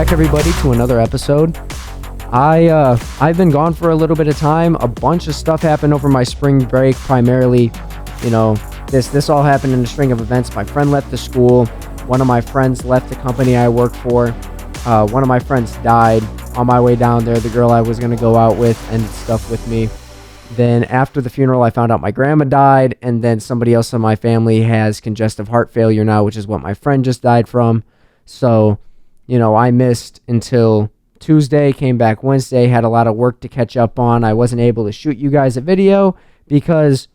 back, everybody, to another episode. I've been gone for a little bit of time. A bunch of stuff happened over my spring break. Primarily, this all happened in a string of events. My friend left the school. One of my friends left the company I work for. One of my friends died on my way down there. The girl I was going to go out with ended stuff with me. Then after the funeral, I found out my grandma died, and then somebody else in my family has congestive heart failure now, which is what my friend just died from. So, I missed until Tuesday, came back Wednesday, had a lot of work to catch up on. I wasn't able to shoot you guys a video because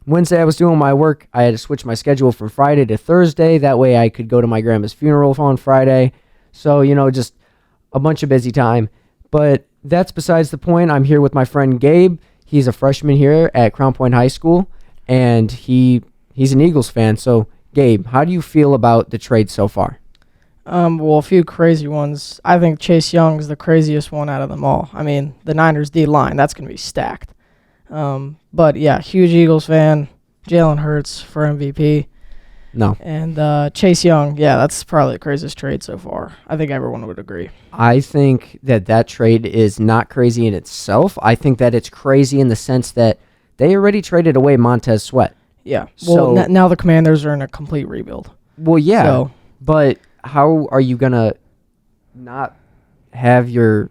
Wednesday I was doing my work. I had to switch my schedule from Friday to Thursday. That way I could go to my grandma's funeral on Friday. So, just a bunch of busy time. But that's besides the point. I'm here with my friend Gabe. He's a freshman here at Crown Point High School, and he's an Eagles fan. So, Gabe, how do you feel about the trade so far? Well, a few crazy ones. I think Chase Young is the craziest one out of them all. I mean, the Niners D-line, that's going to be stacked. But, yeah, huge Eagles fan. Jalen Hurts for MVP. No. And Chase Young, yeah, that's probably the craziest trade so far. I think everyone would agree. I think that trade is not crazy in itself. I think that it's crazy in the sense that they already traded away Montez Sweat. Yeah. Well, now the Commanders are in a complete rebuild. Well, yeah, but how are you going to not have your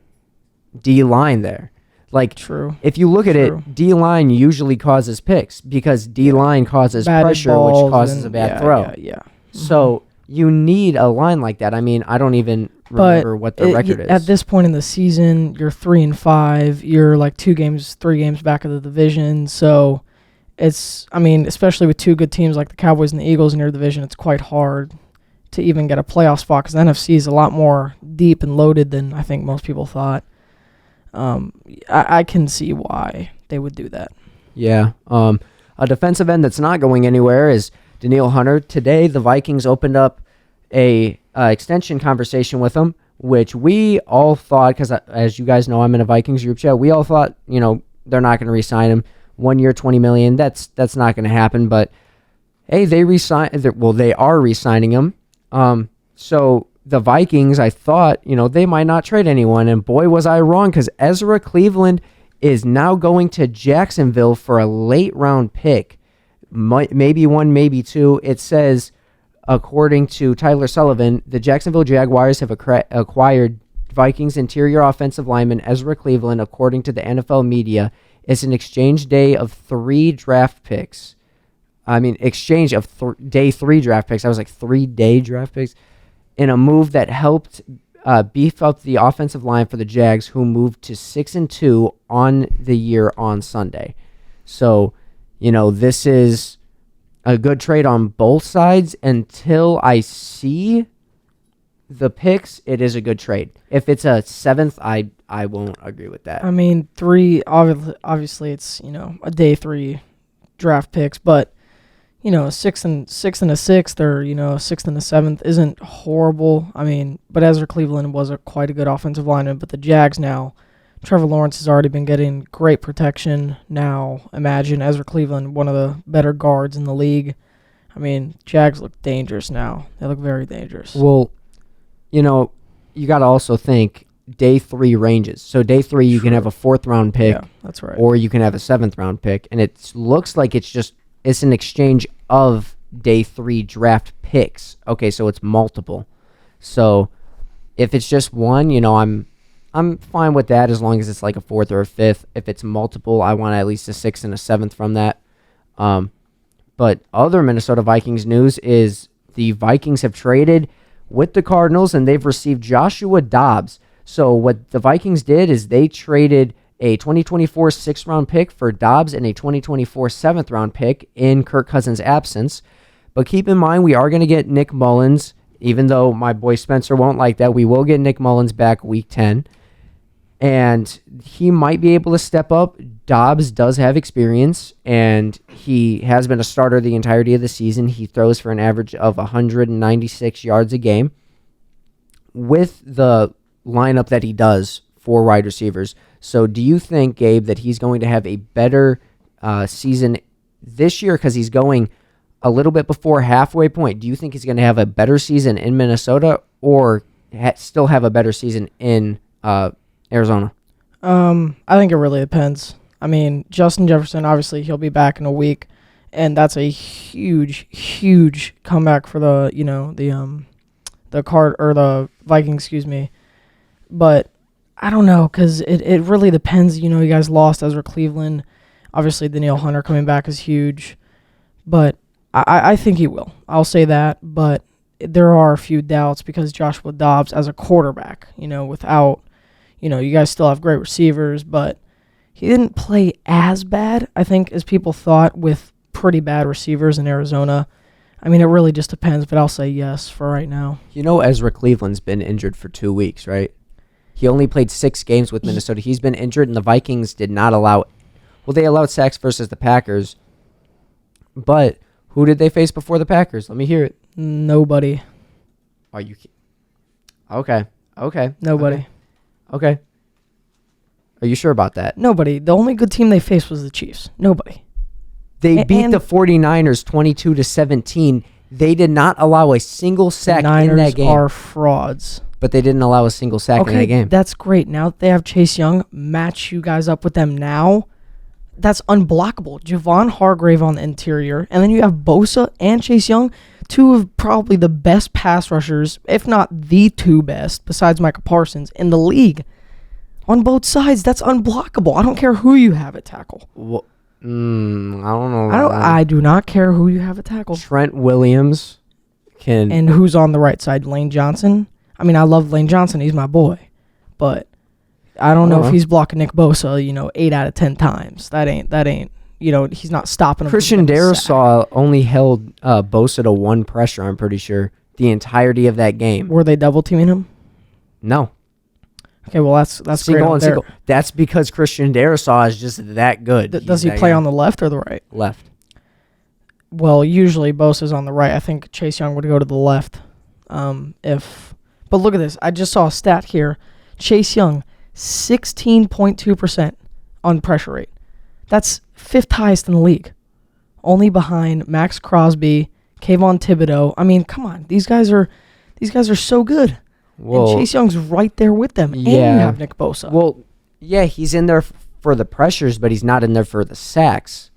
D-line there? Like, True. If you look at it, D-line usually causes picks because D-line causes pressure, which causes a bad throw. Yeah. So you need a line like that. I mean, I don't even remember what the record is. At this point in the season, you're 3-5. You're like 3 games back of the division. So it's, especially with two good teams like the Cowboys and the Eagles in your division, it's quite hard to even get a playoff spot because the NFC is a lot more deep and loaded than I think most people thought. I can see why they would do that. Yeah. A defensive end that's not going anywhere is Danielle Hunter. Today, the Vikings opened up a extension conversation with him, which we all thought, because as you guys know, I'm in a Vikings group chat. We all thought, they're not going to re-sign him. 1 year, $20 million. That's not going to happen. But hey, they are re-signing him. So the Vikings, I thought, they might not trade anyone. And boy, was I wrong, because Ezra Cleveland is now going to Jacksonville for a late round pick. Maybe 1, maybe 2. It says, according to Tyler Sullivan, the Jacksonville Jaguars have acquired Vikings interior offensive lineman Ezra Cleveland, according to the NFL media. It's an exchange day of 3 draft picks. Exchange of day 3 draft picks. I was like 3-day draft picks. In a move that helped beef up the offensive line for the Jags, who moved to 6-2 on the year on Sunday. So, this is a good trade on both sides. Until I see the picks, it is a good trade. If it's a 7th, I won't agree with that. 3, obviously it's, a day 3 draft picks, but a 6th and a 6th, or a 6th and a 7th isn't horrible. But Ezra Cleveland was quite a good offensive lineman. But the Jags now, Trevor Lawrence has already been getting great protection. Now imagine Ezra Cleveland, one of the better guards in the league. Jags look dangerous now. They look very dangerous. Well, you got to also think day 3 ranges. So day 3, you can have a 4th round pick. Yeah, that's right. Or you can have a 7th round pick, and it looks like it's an exchange of day 3 draft picks. Okay, so it's multiple. So if it's just one, I'm fine with that as long as it's like a 4th or a 5th. If it's multiple, I want at least a 6th and a 7th from that. But other Minnesota Vikings news is the Vikings have traded with the Cardinals, and they've received Joshua Dobbs. So what the Vikings did is they traded a 2024 6th round pick for Dobbs and a 2024 7th round pick in Kirk Cousins' absence. But keep in mind, we are going to get Nick Mullins, even though my boy Spencer won't like that. We will get Nick Mullins back week 10, and he might be able to step up. Dobbs does have experience, and he has been a starter the entirety of the season. He throws for an average of 196 yards a game. With the lineup that he does for wide receivers, so do you think, Gabe, that he's going to have a better season this year because he's going a little bit before halfway point? Do you think he's going to have a better season in Minnesota, or still have a better season in Arizona? I think it really depends. I mean, Justin Jefferson, obviously he'll be back in a week, and that's a huge comeback for the the Vikings, excuse me. But I don't know, because it really depends. You guys lost Ezra Cleveland. Obviously, Danielle Hunter coming back is huge. But I think he will. I'll say that. But there are a few doubts because Joshua Dobbs as a quarterback, without, you guys still have great receivers, but he didn't play as bad, I think, as people thought with pretty bad receivers in Arizona. I mean, it really just depends, but I'll say yes for right now. Ezra Cleveland's been injured for 2 weeks, right? He only played 6 games with Minnesota. He's been injured, and the Vikings did not allow... Well, they allowed sacks versus the Packers, but who did they face before the Packers? Let me hear it. Nobody. Are you... Okay. Nobody. Okay. Are you sure about that? Nobody. The only good team they faced was the Chiefs. Nobody. They beat the 49ers 22-17. They did not allow a single sack in that game. Niners are frauds. But they didn't allow a single sack in that game. That's great. Now that they have Chase Young, match you guys up with them now. That's unblockable. Javon Hargrave on the interior, and then you have Bosa and Chase Young, two of probably the best pass rushers, if not the two best, besides Micah Parsons, in the league. On both sides, that's unblockable. I don't care who you have at tackle. Well, I don't know. I do not care who you have at tackle. Trent Williams can... And who's on the right side? Lane Johnson? I mean, I love Lane Johnson. He's my boy. But I don't know if he's blocking Nick Bosa, 8 out of 10 times. That ain't, he's not stopping him. Christian Darrisaw only held Bosa to 1 pressure, I'm pretty sure, the entirety of that game. Were they double teaming him? No. Okay, well, that's single and single. That's because Christian Darrisaw is just that good. Does he play on the left or the right? Left. Well, usually Bosa's on the right. I think Chase Young would go to the left. But look at this. I just saw a stat here. Chase Young, 16.2% on pressure rate. That's 5th highest in the league. Only behind Max Crosby, Kayvon Thibodeau. I mean, come on. These guys are so good. Well, and Chase Young's right there with them. Yeah. And you have Nick Bosa. Well, yeah, he's in there for the pressures, but he's not in there for the sacks.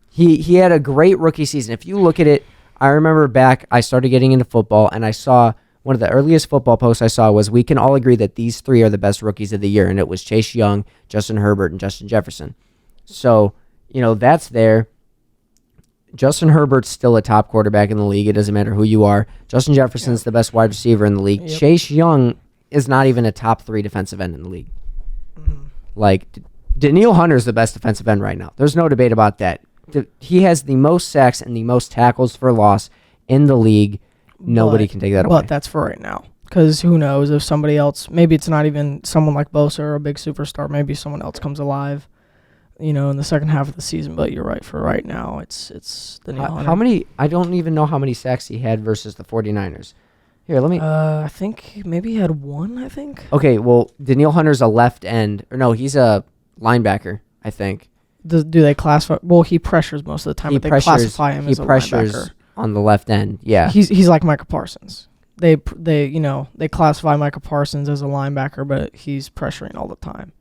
He had a great rookie season. If you look at it, I remember back, I started getting into football, and I saw one of the earliest football posts I saw was, we can all agree that these 3 are the best rookies of the year, and it was Chase Young, Justin Herbert, and Justin Jefferson. So, that's there. Justin Herbert's still a top quarterback in the league. It doesn't matter who you are. Justin Jefferson's the best wide receiver in the league. Yep. Chase Young is not even a top 3 defensive end in the league. Mm-hmm. Like, Danielle Hunter's the best defensive end right now. There's no debate about that. He has the most sacks and the most tackles for loss in the league. Nobody can take that away. But that's for right now. Because who knows if somebody else, maybe it's not even someone like Bosa or a big superstar. Maybe someone else comes alive, in the second half of the season. But you're right. For right now, it's Danielle Hunter. How many? I don't even know how many sacks he had versus the 49ers. Here, let me... I think maybe he had 1, I think. Okay, well, Danielle Hunter's a left end. Or no, he's a linebacker, I think. Do they classify... Well, he pressures most of the time, but they classify him as a linebacker. He pressures on the left end, yeah. He's like Micah Parsons. They classify Micah Parsons as a linebacker, but he's pressuring all the time.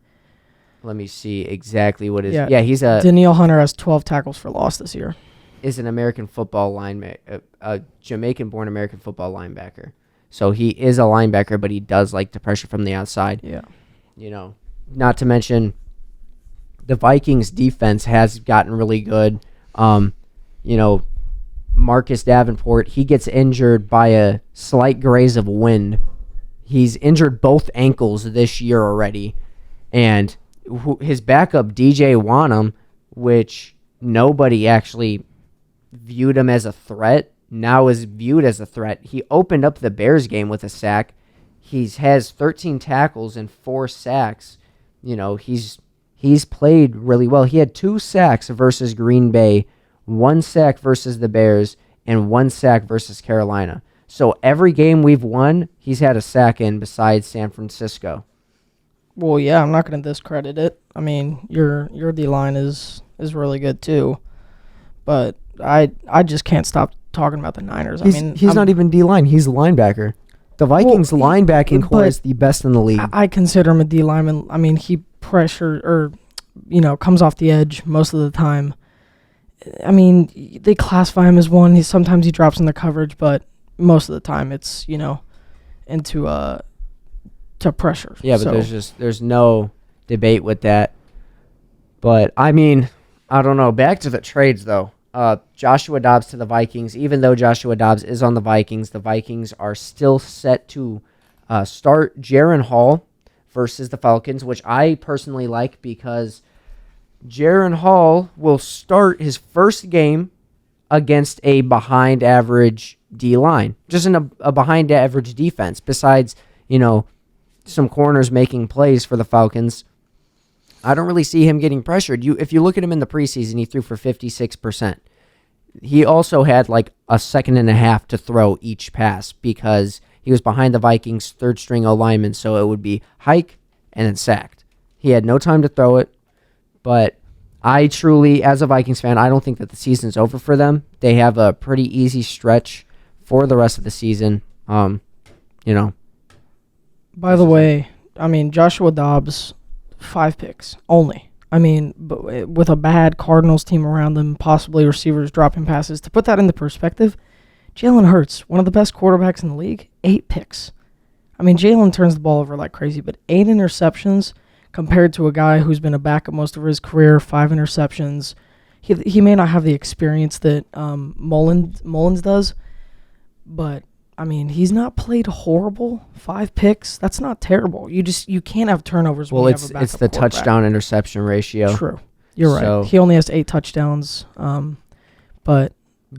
Let me see exactly what is... Yeah, he's a... Danielle Hunter has 12 tackles for loss this year. Is an American football linebacker, a Jamaican-born American football linebacker. So he is a linebacker, but he does like to pressure from the outside. Yeah. Not to mention... The Vikings defense has gotten really good. Marcus Davenport, he gets injured by a slight graze of wind. He's injured both ankles this year already. And his backup, DJ Wanham, which nobody actually viewed him as a threat, now is viewed as a threat. He opened up the Bears game with a sack. He has 13 tackles and 4 sacks. He's played really well. He had 2 sacks versus Green Bay, 1 sack versus the Bears, and 1 sack versus Carolina. So every game we've won, he's had a sack in besides San Francisco. Well, yeah, I'm not going to discredit it. I mean, your D-line is really good too. But I just can't stop talking about the Niners. He's not even D-line. He's linebacker. The Vikings linebacking core is the best in the league. I consider him a D lineman. I mean, he comes off the edge most of the time. I mean, they classify him as one. Sometimes he drops in the coverage, but most of the time it's, into to pressure. Yeah, but there's no debate with that. But I mean, I don't know. Back to the trades though. Joshua Dobbs to the Vikings. Even though Joshua Dobbs is on the Vikings are still set to start Jaron Hall versus the Falcons, which I personally like because Jaron Hall will start his first game against a behind-average D-line, just in a behind-average defense, besides, some corners making plays for the Falcons. I don't really see him getting pressured. If you look at him in the preseason, he threw for 56%. He also had like a second and a half to throw each pass because he was behind the Vikings' third-string O-lineman, so it would be hike and then sacked. He had no time to throw it, but I truly, as a Vikings fan, I don't think that the season's over for them. They have a pretty easy stretch for the rest of the season. By the way, I mean, Joshua Dobbs, 5 picks only. I mean, but with a bad Cardinals team around them, possibly receivers dropping passes. To put that into perspective, Jalen Hurts, one of the best quarterbacks in the league, 8 picks. I mean, Jalen turns the ball over like crazy, but 8 interceptions compared to a guy who's been a backup most of his career, 5 interceptions. He may not have the experience that Mullins does, but I mean, he's not played horrible. 5 picks, that's not terrible. You can't have turnovers when you have a backup it's the touchdown interception ratio. True. You're right. He only has 8 touchdowns. But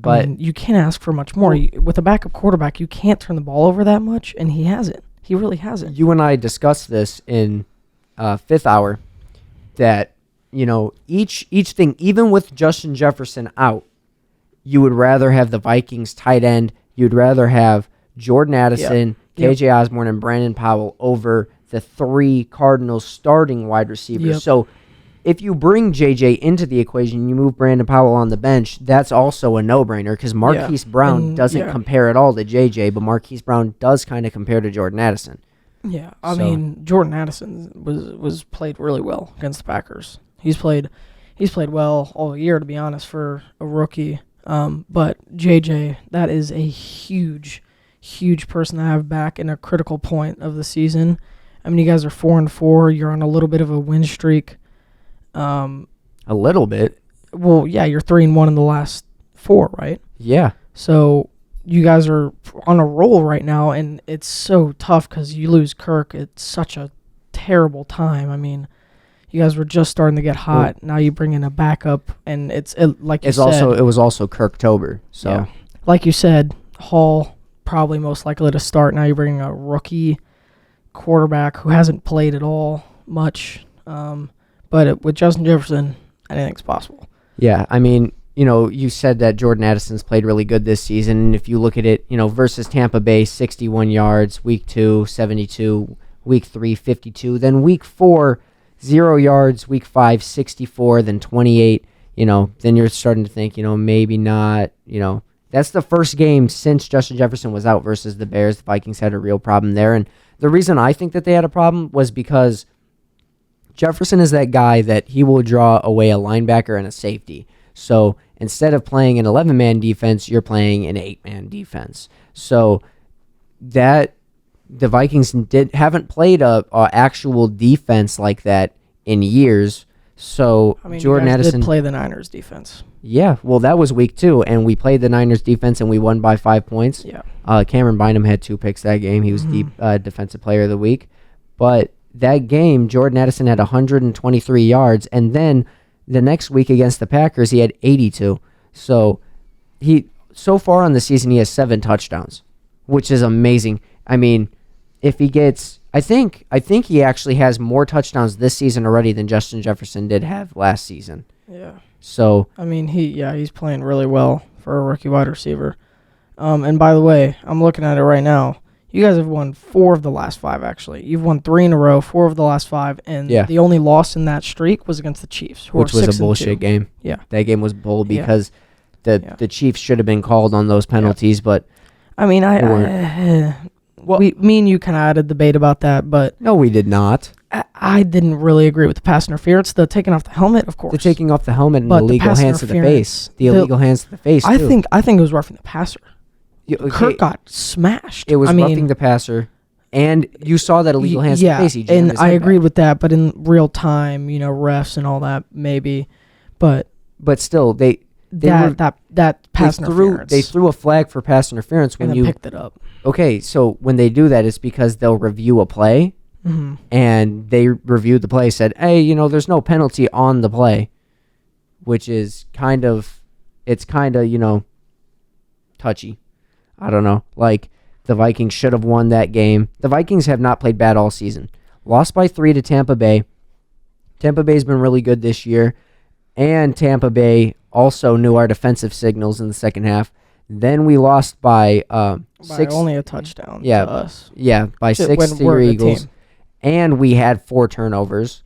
I mean, you can't ask for much more. With a backup quarterback, you can't turn the ball over that much, and he hasn't. He really hasn't. You and I discussed this in Fifth Hour that, each thing, even with Justin Jefferson out, you would rather have the Vikings tight end. You'd rather have Jordan Addison, KJ Osborne, and Brandon Powell over the 3 Cardinals starting wide receivers. Yep. So if you bring JJ into the equation, you move Brandon Powell on the bench, that's also a no-brainer because Marquise Brown doesn't compare at all to JJ, but Marquise Brown does kind of compare to Jordan Addison. Yeah, I mean, Jordan Addison was played really well against the Packers. He's played well all year, to be honest, for a rookie. But JJ, that is a huge person to have back in a critical point of the season. I mean, you guys are 4-4. You're on a little bit of a win streak. A little bit. Well, yeah, you're 3-1 in the last 4, right? Yeah. So you guys are on a roll right now, and it's so tough because you lose Kirk at such a terrible time. I mean, you guys were just starting to get hot. Now you bring in a backup, and it was also Kirktober. So, yeah. Like you said, Hall probably most likely to start. Now you're bringing a rookie quarterback who hasn't played at all much. But with Justin Jefferson, anything's possible. Yeah, I mean, you said that Jordan Addison's played really good this season. And if you look at it, versus Tampa Bay, 61 yards, week 2, 72, week 3, 52, then week 4, 0 yards, week 5, 64, then 28, then you're starting to think, maybe not, that's the first game since Justin Jefferson was out versus the Bears. The Vikings had a real problem there. And the reason I think that they had a problem was because Jefferson is that guy that he will draw away a linebacker and a safety. So instead of playing an 11-man defense, you're playing an 8-man defense. So that the Vikings haven't played a actual defense like that in years. So I mean, Jordan you guys Addison did play the Niners defense. Yeah, well, that was week 2, and we played the Niners defense, and we won by 5 points. Yeah. Cameron Bynum had 2 picks that game. He was defensive player of the week. But that game, Jordan Addison had 123 yards, and then the next week against the Packers, he had 82. So so far on the season, he has 7 touchdowns, which is amazing. I mean, if he gets, I think he actually has more touchdowns this season already than Justin Jefferson did have last season. Yeah. So I mean, he's playing really well for a rookie wide receiver. And by the way, I'm looking at it right now. You guys have won 4 of the last 5, actually. You've won 3 in a row, 4 of the last 5, and the only loss in that streak was against the Chiefs, which was a bullshit game. Yeah. That game was bull because the Chiefs should have been called on those penalties, but I mean, Well, me and you kind of had a debate about that, but no, we did not. I didn't really agree with the pass interference. The taking off the helmet, of course. The taking off the helmet and But the the illegal pass hands to the face. The illegal hands to the face, I too. think it was roughing the passer. Okay, Kirk got smashed. it was I mean, roughing the passer, and you saw that illegal hands to the face. He jammed and his I head agree back. with that. But in real time, refs and all that, maybe. But But still, they that pass interference. they threw a flag for pass interference when and then picked it up. Okay, so when they do that, it's because they'll review a play, and they reviewed the play, said, hey, there's no penalty on the play, which is kind of touchy. I don't know. Like, the Vikings should have won that game. The Vikings have not played bad all season. Lost by 3 to Tampa Bay. Tampa Bay's been really good this year, and Tampa Bay also knew our defensive signals in the second half. Then we lost by 6. Only a touchdown Yeah, to us. Yeah, by 6 to your Eagles. And we had 4 turnovers.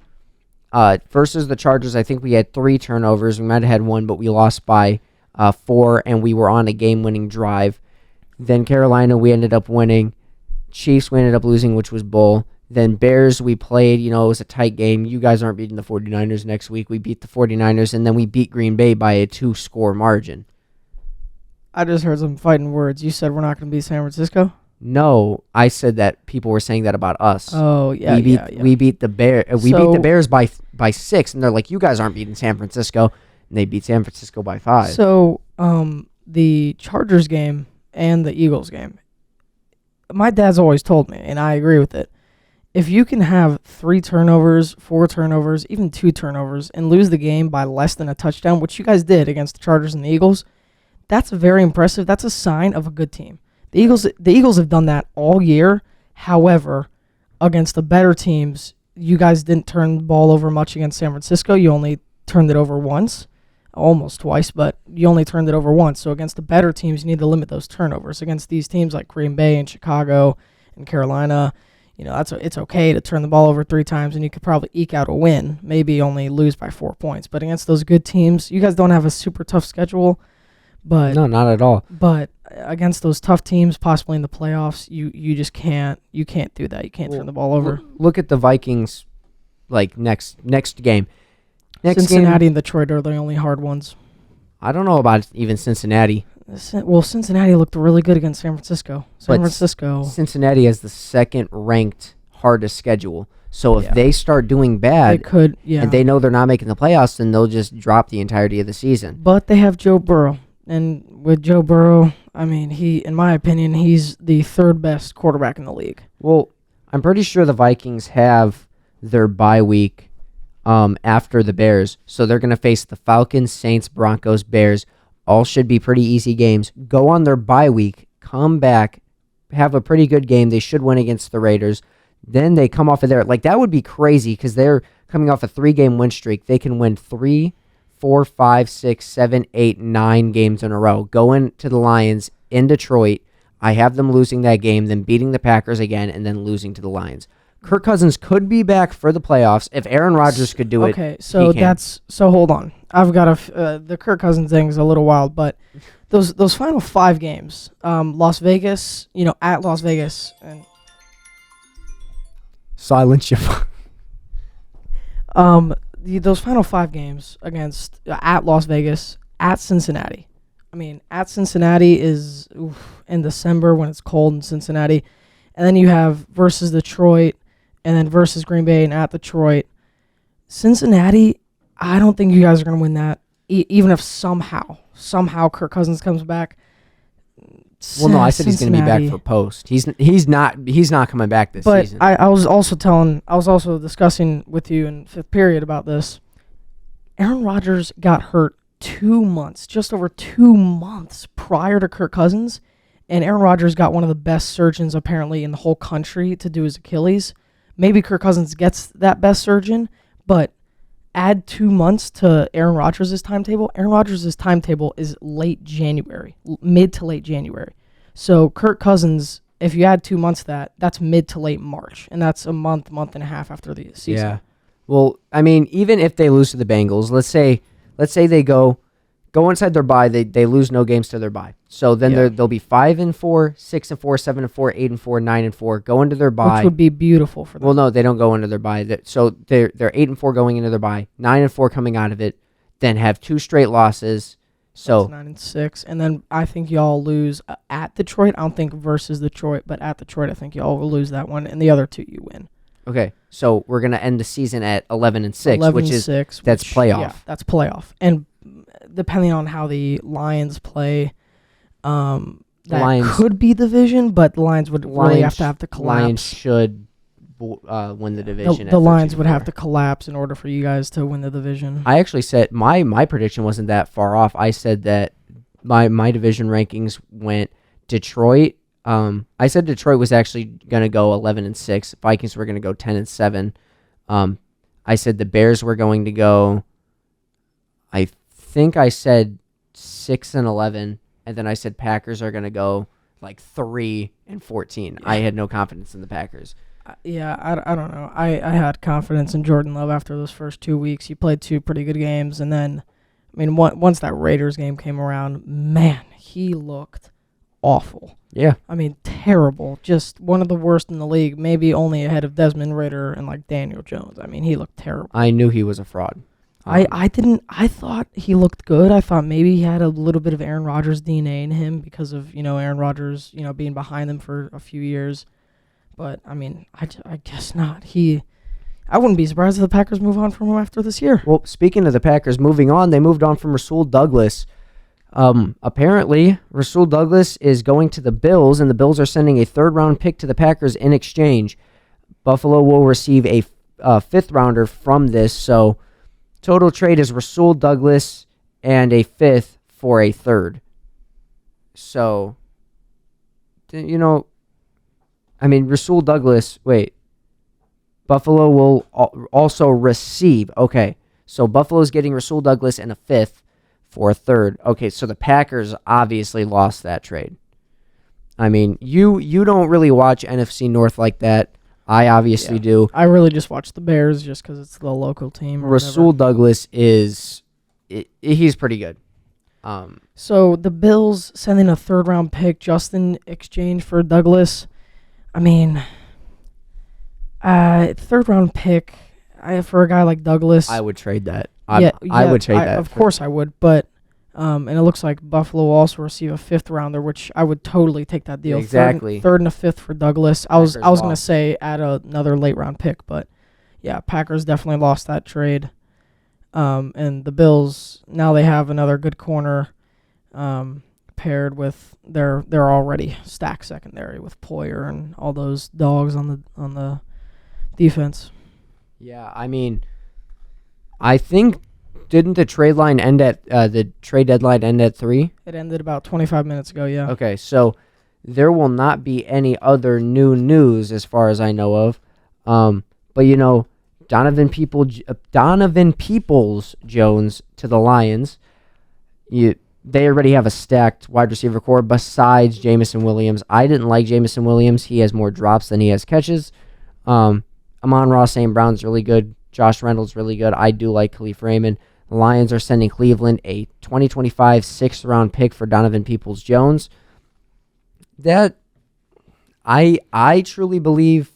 Versus the Chargers, I think we had 3 turnovers. We might have had 1, but we lost by 4, and we were on a game-winning drive. Then Carolina, we ended up winning. Chiefs, we ended up losing, which was bull. Then Bears, we played. It was a tight game. You guys aren't beating the 49ers next week. We beat the 49ers, and then we beat Green Bay by a 2-score margin. I just heard some fighting words. You said we're not going to beat San Francisco? No, I said that people were saying that about us. Oh, yeah, We beat the Bears. We beat the Bears by 6, and they're like, you guys aren't beating San Francisco, and they beat San Francisco by 5. So, the Chargers game and the Eagles game, my dad's always told me, and I agree with it, if you can have 3 turnovers, 4 turnovers, even 2 turnovers, and lose the game by less than a touchdown, which you guys did against the Chargers and the Eagles, that's very impressive. That's a sign of a good team. The Eagles have done that all year. However, against the better teams, you guys didn't turn the ball over much against San Francisco. You only turned it over once, almost twice, but you only turned it over once. So against the better teams, you need to limit those turnovers. Against these teams like Green Bay and Chicago and Carolina, it's okay to turn the ball over 3 times, and you could probably eke out a win, maybe only lose by 4 points. But against those good teams, you guys don't have a super tough schedule. But no, not at all. But against those tough teams, possibly in the playoffs, you just can't do that. You can't turn the ball over. Look at the Vikings, like next game. Cincinnati and Detroit are the only hard ones. I don't know about even Cincinnati. Well, Cincinnati looked really good against San Francisco. Cincinnati has the second-ranked hardest schedule. So if they start doing bad, they could, and they know they're not making the playoffs, then they'll just drop the entirety of the season. But they have Joe Burrow. And with Joe Burrow, I mean, in my opinion, he's the 3rd best quarterback in the league. Well, I'm pretty sure the Vikings have their bye week after the Bears. So they're going to face the Falcons, Saints, Broncos, Bears. All should be pretty easy games. Go on their bye week, come back, have a pretty good game. They should win against the Raiders. Then they come off of there. Like, that would be crazy because they're coming off a 3-game win streak. They can win 3, 4, 5, 6, 7, 8, 9 games in a row. Going to the Lions in Detroit. I have them losing that game, then beating the Packers again, and then losing to the Lions. Kirk Cousins could be back for the playoffs if Aaron Rodgers could do it. Okay, so hold on. I've got the Kirk Cousins thing is a little wild, but those final 5 games, Las Vegas, at Las Vegas, and silence you. Those final 5 games against at Las Vegas, at Cincinnati. I mean, at Cincinnati is in December when it's cold in Cincinnati, and then you have versus Detroit, and then versus Green Bay and at Detroit. Cincinnati, I don't think you guys are going to win that, even if somehow Kirk Cousins comes back. Well, no, I said he's going to be back for post. He's not coming back this season. But I was also discussing with you in 5th period about this. Aaron Rodgers got hurt 2 months, just over 2 months prior to Kirk Cousins, and Aaron Rodgers got one of the best surgeons apparently in the whole country to do his Achilles. Maybe Kirk Cousins gets that best surgeon, but add 2 months to Aaron Rodgers' timetable. Aaron Rodgers' timetable is late January, mid to late January. So Kirk Cousins, if you add 2 months to that's mid to late March, and that's a month and a half after the season. Yeah. Well, I mean, even if they lose to the Bengals, let's say they go go inside their bye. They lose no games to their bye. So then they'll be 5-4, 6-4, 7-4, 8-4, 9-4. Go into their bye, which would be beautiful for them. Well, no, they don't go into their bye. So they're 8-4 going into their bye, 9-4 coming out of it. Then have 2 straight losses. So that's 9-6, and then I think y'all lose at Detroit. I don't think versus Detroit, but at Detroit, I think y'all will lose that one, and the other 2 you win. Okay, so we're gonna end the season at 11-6, which is that's playoff. Yeah, that's playoff, and depending on how the Lions play, could be division, but the Lions would really have to collapse. Lions should win the division. The Lions would have to collapse in order for you guys to win the division. I actually said my prediction wasn't that far off. I said that my division rankings went Detroit. I said Detroit was actually going to go 11-6. Vikings were going to go 10-7. I said the Bears were going to go, I think I said 6-11, and then I said Packers are going to go like 3-14. I had no confidence in the Packers. I don't know. I had confidence in Jordan Love after those first 2 weeks. He played 2 pretty good games, and then, I mean, once that Raiders game came around, man, he looked awful. Yeah. I mean, terrible. Just one of the worst in the league, maybe only ahead of Desmond Ridder and, like, Daniel Jones. I mean, he looked terrible. I knew he was a fraud. I thought he looked good. I thought maybe he had a little bit of Aaron Rodgers DNA in him because of, Aaron Rodgers, being behind them for a few years. But, I mean, I guess not. I wouldn't be surprised if the Packers move on from him after this year. Well, speaking of the Packers moving on, they moved on from Rasul Douglas. Apparently, Rasul Douglas is going to the Bills, and the Bills are sending a 3rd-round pick to the Packers in exchange. Buffalo will receive a 5th-rounder from this, so total trade is Rasul Douglas and a 5th for a 3rd. So, I mean, Rasul Douglas, Buffalo will also receive. Okay, so Buffalo's getting Rasul Douglas and a 5th for a 3rd. Okay, so the Packers obviously lost that trade. I mean, you don't really watch NFC North like that. I obviously do. I really just watch the Bears just because it's the local team. Rasul Douglas he's pretty good. So the Bills sending a 3rd-round pick just in exchange for Douglas. I mean, 3rd-round pick for a guy like Douglas. I would trade that. I would trade that. Of course I would, but and it looks like Buffalo will also receive a 5th-rounder, which I would totally take that deal. Exactly. 3rd and a 5th for Douglas. I was going to say add another late-round pick, but yeah, Packers definitely lost that trade. And the Bills, now they have another good corner paired with their already stacked secondary with Poyer and all those dogs on the defense. Yeah, I mean, I think didn't the trade line end at the trade deadline end at 3? It ended about 25 minutes ago. Yeah. Okay, so there will not be any other new news as far as I know of. But Donovan Peoples-Jones to the Lions. They already have a stacked wide receiver core besides Jamison Williams. I didn't like Jamison Williams. He has more drops than he has catches. Amon-Ra St. Brown's really good. Josh Reynolds really good. I do like Khalif Raymond. The Lions are sending Cleveland a 2025 6th-round pick for Donovan Peoples-Jones. That I truly believe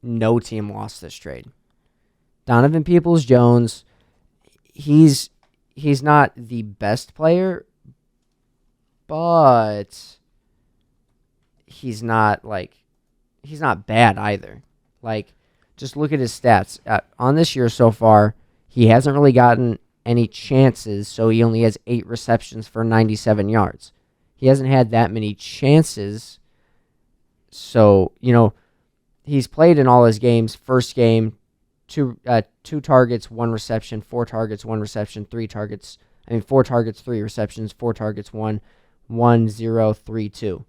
no team lost this trade. Donovan Peoples-Jones, he's not the best player, but he's not bad either. Like, just look at his stats. On this year so far, he hasn't really gotten any chances, so he only has 8 receptions for 97 yards. He hasn't had that many chances, so, he's played in all his games. First game, 2 targets, 1 reception, 4 targets, 1 reception, 4 targets, 3 receptions, 4 targets, 1, 0, 3, 2.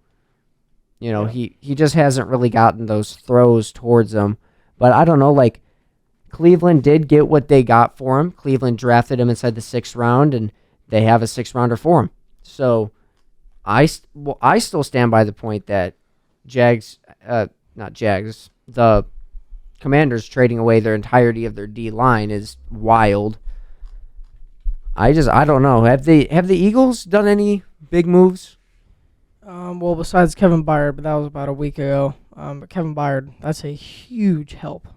He just hasn't really gotten those throws towards him. But I don't know, Cleveland did get what they got for him. Cleveland drafted him inside the 6th round, and they have a 6th-rounder for him. So I still stand by the point that the Commanders trading away their entirety of their D-line is wild. I don't know. Have the Eagles done any big moves? Well, besides Kevin Byard, but that was about a week ago. But Kevin Byard, that's a huge help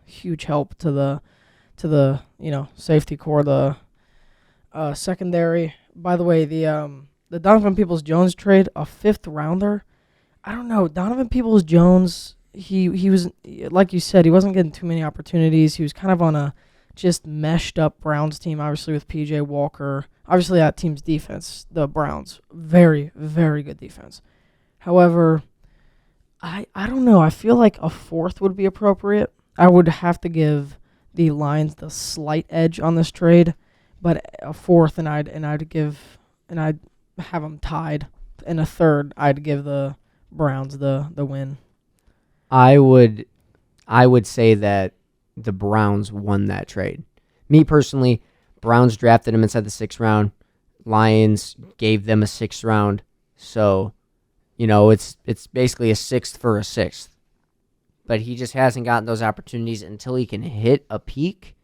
to the safety core, the secondary. By the way, the Donovan Peoples-Jones trade, a 5th rounder. I don't know, Donovan Peoples-Jones. He was, like you said, he wasn't getting too many opportunities. He was kind of on a just meshed up Browns team, obviously with P.J. Walker. Obviously that team's defense, the Browns, very, very good defense. However, I don't know. I feel like a 4th would be appropriate. I would have to give the Lions the slight edge on this trade, but a 4th and I'd have them tied. And a 3rd, I'd give the Browns the win. I would say that the Browns won that trade. Me personally, Browns drafted him inside the 6th round. Lions gave them a 6th round. So, it's basically a 6th for a 6th. But he just hasn't gotten those opportunities until he can hit a peak.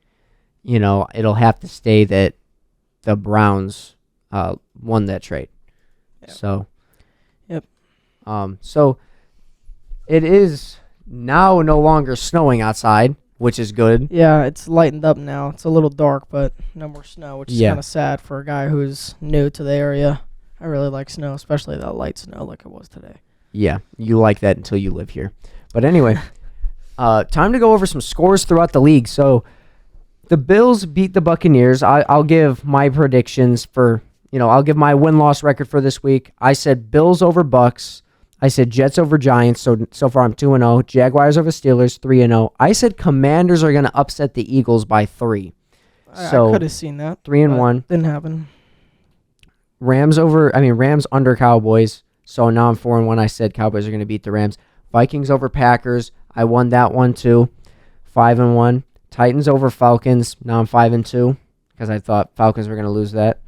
It'll have to stay that the Browns won that trade. Yep. So, yep. So it is now no longer snowing outside, which is good. Yeah, it's lightened up now. It's a little dark, but no more snow, which is kind of sad for a guy who's new to the area. I really like snow, especially that light snow like it was today. Yeah, you like that until you live here. But anyway, time to go over some scores throughout the league. So the Bills beat the Buccaneers. I'll give my predictions for, I'll give my win-loss record for this week. I said Bills over Bucks. I said Jets over Giants, so far I'm 2-0. Jaguars over Steelers, 3-0. I said Commanders are going to upset the Eagles by 3. I could have seen that. 3-1. Didn't happen. Rams under Cowboys, so now I'm 4-1. I said Cowboys are going to beat the Rams. Vikings over Packers, I won that one too, 5-1. Titans over Falcons, now I'm 5-2, because I thought Falcons were going to lose that.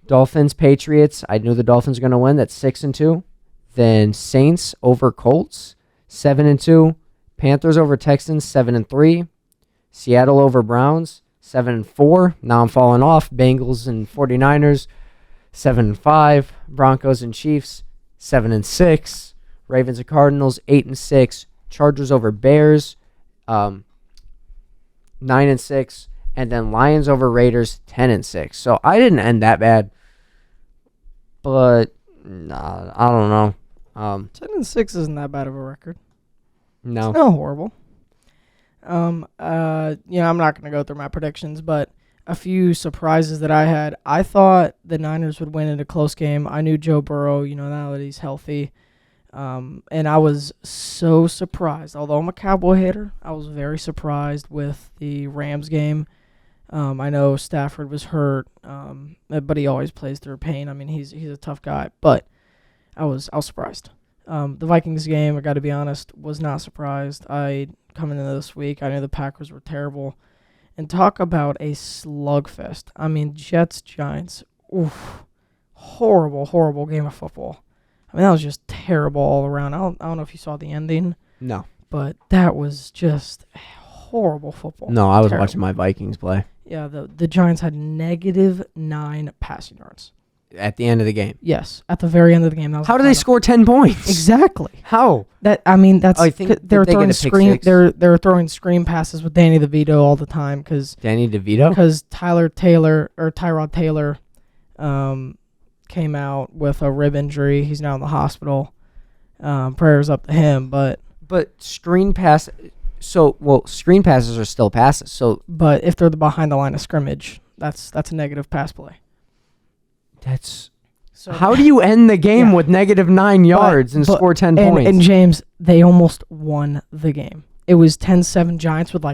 Dolphins, Patriots, I knew the Dolphins were going to win, that's 6-2. Then Saints over Colts, 7-2. Panthers over Texans, 7-3. Seattle over Browns, 7-4. Now I'm falling off. Bengals and 49ers, 7-5. Broncos and Chiefs, 7-6. Ravens and Cardinals, 8-6. Chargers over Bears, 9-6. And then Lions over Raiders, 10-6. So I didn't end that bad, but I don't know. 10-6 isn't that bad of a record. No. It's not horrible. I'm not going to go through my predictions, but a few surprises that I had. I thought the Niners would win in a close game. I knew Joe Burrow, now that he's healthy. And I was so surprised. Although I'm a Cowboy hater, I was very surprised with the Rams game. I know Stafford was hurt, but he always plays through pain. I mean, he's a tough guy, but I was surprised. The Vikings game, I got to be honest, was not surprised. Coming into this week, I knew the Packers were terrible. And talk about a slugfest. I mean, Jets, Giants, horrible, horrible game of football. I mean, that was just terrible all around. I don't know if you saw the ending. No. But that was just horrible football. No, I was watching my Vikings play. Yeah, the Giants had -9 passing yards. At the end of the game. Yes, at the very end of the game. That was How do they score 10 points? Exactly. How? That's I think they're throwing they're throwing screen passes with Danny DeVito all the time because Tyrod Taylor came out with a rib injury. He's now in the hospital. Prayers up to him, but screen pass. Screen passes are still passes. But if they're behind the line of scrimmage, that's a negative pass play. How do you end the game with -9 yards and score 10 points? And James, they almost won the game. It was 10-7 Giants with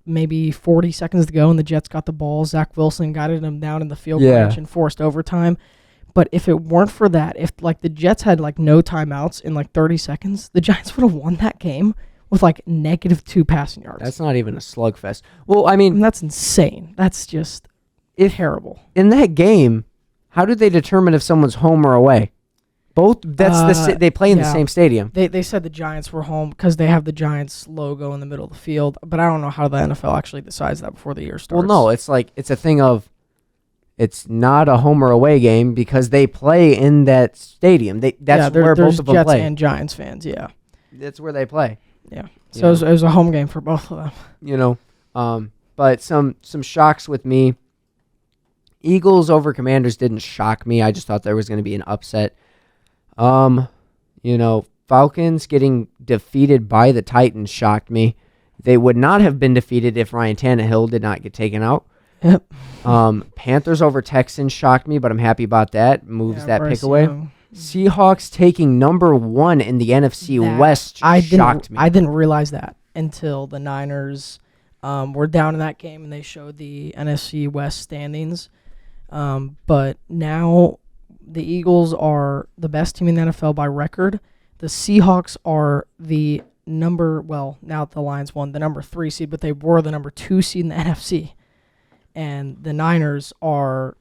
maybe 40 seconds to go, and the Jets got the ball. Zach Wilson guided them down in the field range and forced overtime. But if it weren't for that, if the Jets had no timeouts in 30 seconds, the Giants would have won that game with -2 passing yards. That's not even a slugfest. Well, I mean, that's insane. That's just terrible. In that game, how do they determine if someone's home or away? Both. They play in the same stadium. They said the Giants were home because they have the Giants logo in the middle of the field. But I don't know how the NFL actually decides that before the year starts. Well, no, it's a thing of it's not a home or away game because they play in that stadium. That's where both of them Jets play. and Giants fans, yeah. That's where they play. Yeah. So it was a home game for both of them. But some shocks with me. Eagles over Commanders didn't shock me. I just thought there was going to be an upset. Falcons getting defeated by the Titans shocked me. They would not have been defeated if Ryan Tannehill did not get taken out. Yep. Panthers over Texans shocked me, but I'm happy about that. Moves that Bryce pick away. Young. Seahawks taking number 1 in the NFC West shocked me. I didn't realize that until the Niners were down in that game and they showed the NFC West standings. But now the Eagles are the best team in the NFL by record. The Seahawks are now the Lions won the number 3 seed, but they were the number 2 seed in the NFC. And the Niners are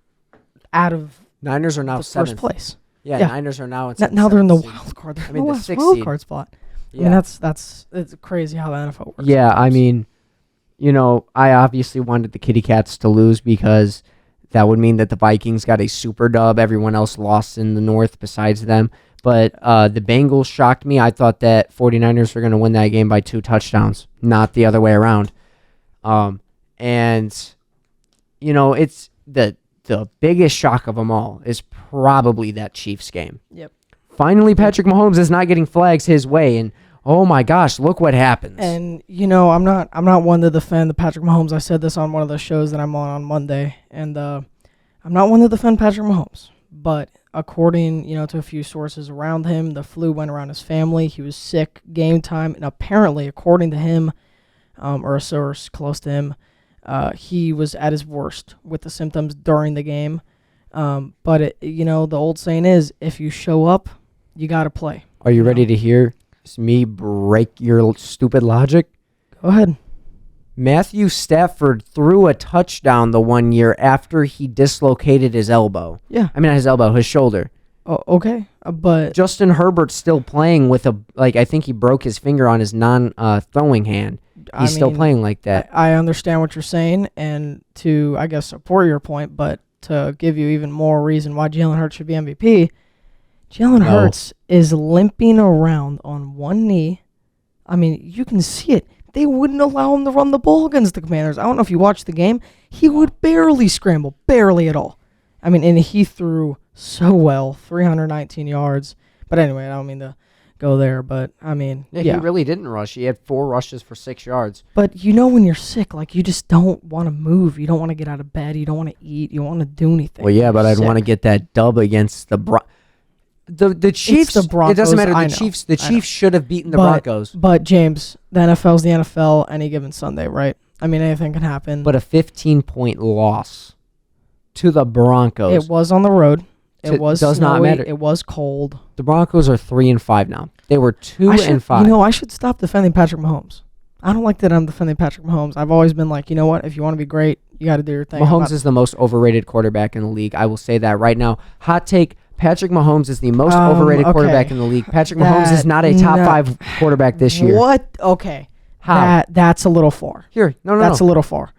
Niners are now the 7th. first place. Yeah, Niners are now in Now they're in the seed. wild card. I mean, the 6th wild seed. card spot. Yeah. I mean, that's it's crazy how the NFL works. Yeah, I sometimes. mean, I obviously wanted the Kitty Cats to lose because that would mean that the Vikings got a super dub. Everyone else lost in the North besides them. But the Bengals shocked me. I thought that 49ers were going to win that game by 2 touchdowns, not the other way around. It's the biggest shock of them all is probably that Chiefs game. Yep. Finally, Patrick Mahomes is not getting flags his way, and oh my gosh, look what happens. And I'm not one to defend the Patrick Mahomes. I said this on one of the shows that I'm on Monday, and I'm not one to defend Patrick Mahomes. But according to a few sources around him, the flu went around his family. He was sick game time, and apparently, according to him, or a source close to him, he was at his worst with the symptoms during the game. But the old saying is, if you show up, you got to play. Are you ready to hear me break your stupid logic? Go ahead. Matthew Stafford threw a touchdown the one year after he dislocated his elbow. Yeah. I mean, not his elbow, his shoulder. Oh, okay. But Justin Herbert's still playing with I think he broke his finger on his non-throwing hand. He's still playing like that. I understand what you're saying, and to, I guess, support your point, but to give you even more reason why Jalen Hurts should be MVP, Jalen Hurts is limping around on one knee. I mean, you can see it. They wouldn't allow him to run the ball against the Commanders. I don't know if you watched the game. He would barely scramble, barely at all. I mean, and he threw so well, 319 yards. But anyway, I don't mean to go there, but I mean, He really didn't rush. He had 4 rushes for 6 yards. But when you're sick, you just don't want to move. You don't want to get out of bed. You don't want to eat. You don't want to do anything. Well, yeah, but I'd want to get that dub against the Chiefs. the Broncos, It doesn't matter. I The know, Chiefs. I The Chiefs should have beaten the But- Broncos. But James, the NFL's the NFL any given Sunday, right? I mean, anything can happen. But a 15-point loss to the Broncos. It was on the road. It was does not snowy, matter. It was cold. The Broncos are 3-5 now. They were 2-5. I should stop defending Patrick Mahomes. I don't like that I'm defending Patrick Mahomes. I've always been like, you know what? If you want to be great, you got to do your thing. Mahomes is the most overrated quarterback in the league. I will say that right now. Hot take: Patrick Mahomes is the most overrated quarterback in the league. Patrick Mahomes is not a top 5 quarterback this year. What? Okay. How? That's a little far. Here, no. That's a little far.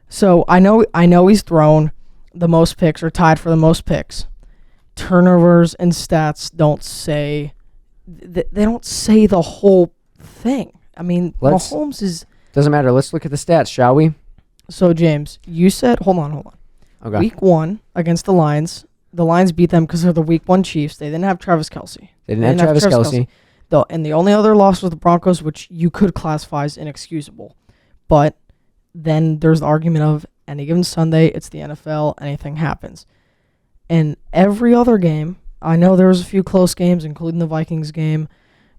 So I know he's thrown the most picks or tied for the most picks. Turnovers and stats don't say they don't say the whole thing. I mean, Mahomes is doesn't matter. Let's look at the stats, shall we? So James, you said hold on. Okay. Week 1 against the Lions. The Lions beat them because they're the Week 1 Chiefs. They didn't have Travis Kelce. They didn't have Travis Kelce. And the only other loss was the Broncos, which you could classify as inexcusable. But then there's the argument of any given Sunday, it's the NFL, anything happens. And every other game, I know there was a few close games, including the Vikings game,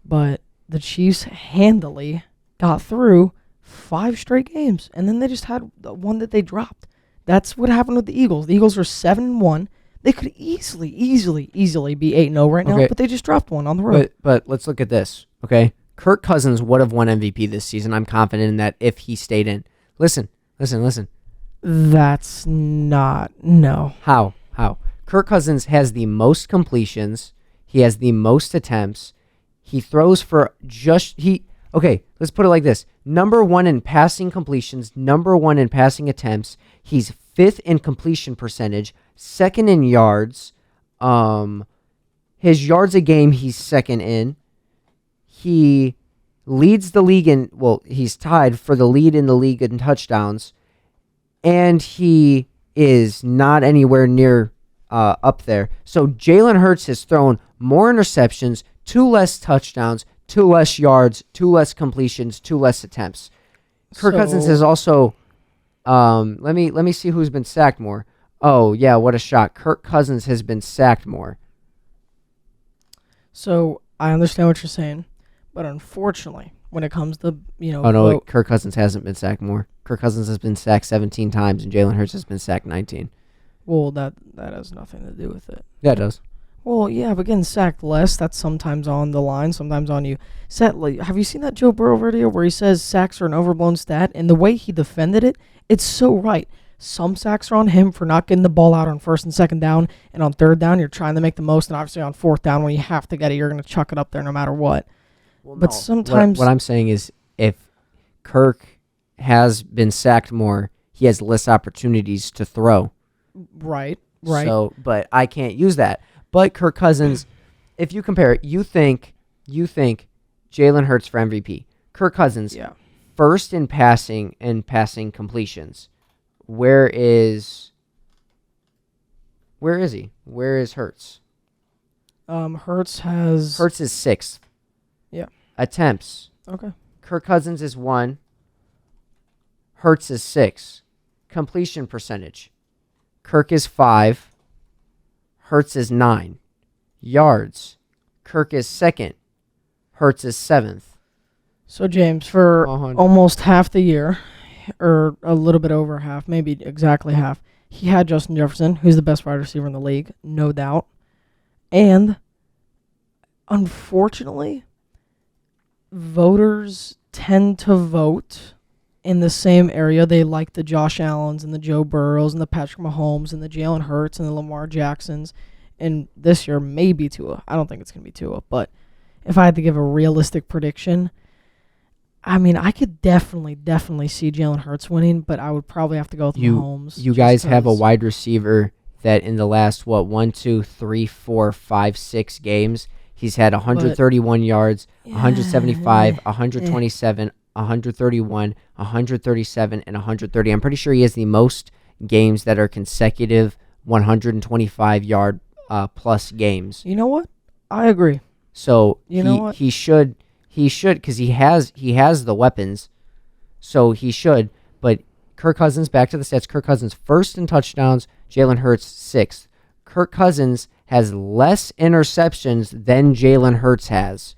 but the Chiefs handily got through 5 straight games. And then they just had the one that they dropped. That's what happened with the Eagles. The Eagles are 7-1. They could easily be 8-0 right now, but they just dropped one on the road. But let's look at this, okay? Kirk Cousins would have won MVP this season. I'm confident in that if he stayed in. Listen. That's not, no. How? Kirk Cousins has the most completions. He has the most attempts. He throws for let's put it like this. Number 1 in passing completions, number 1 in passing attempts. He's 5th in completion percentage, 2nd in yards. His yards a game, he's 2nd in. He leads the league in, he's tied for the lead in the league in touchdowns, and he is not anywhere near up there. So Jalen Hurts has thrown more interceptions, 2 less touchdowns, 2 less yards, 2 less completions, 2 less attempts. Kirk Cousins has also, let me see who's been sacked more. Oh, yeah, what a shock. Kirk Cousins has been sacked more. So I understand what you're saying, but unfortunately, when it comes to, Kirk Cousins hasn't been sacked more. Kirk Cousins has been sacked 17 times, and Jalen Hurts has been sacked 19. Well, that has nothing to do with it. Yeah, it does. Well, yeah, but getting sacked less, that's sometimes on the line, sometimes on you. Have you seen that Joe Burrow video where he says sacks are an overblown stat? And the way he defended it, it's so right. Some sacks are on him for not getting the ball out on 1st and 2nd down, and on 3rd down, you're trying to make the most, and obviously on 4th down, when you have to get it, you're going to chuck it up there no matter what. Well, but no. sometimes... What I'm saying is, if Kirk has been sacked more, he has less opportunities to throw. Right. So, but I can't use that. But Kirk Cousins, if you compare it, you think Jalen Hurts for MVP. Kirk Cousins, 1st in passing completions. Where is he? Where is Hurts? Hurts is 6th. Yeah. Attempts. Okay. Kirk Cousins is 1. Hurts is 6. Completion percentage. Kirk is 5. Hurts is 9. Yards. Kirk is 2nd. Hurts is 7th. So, James, for almost half the year, or a little bit over half, maybe exactly half, he had Justin Jefferson, who's the best wide receiver in the league, no doubt. And, unfortunately, voters tend to vote in the same area. They like the Josh Allens and the Joe Burrows and the Patrick Mahomes and the Jalen Hurts and the Lamar Jacksons. And this year, maybe Tua. I don't think it's going to be Tua. But if I had to give a realistic prediction, I mean, I could definitely see Jalen Hurts winning, but I would probably have to go with Mahomes. You guys have a wide receiver that in the last, 1, 2, 3, 4, 5, 6 games, he's had 131 yards, 175, 127, 131, 137, and 130. I'm pretty sure he has the most games that are consecutive 125-yard plus games. You know what? I agree. So know what? He should because he has the weapons, so he should. But Kirk Cousins, back to the stats. Kirk Cousins 1st in touchdowns. Jalen Hurts 6th. Kirk Cousins has less interceptions than Jalen Hurts has.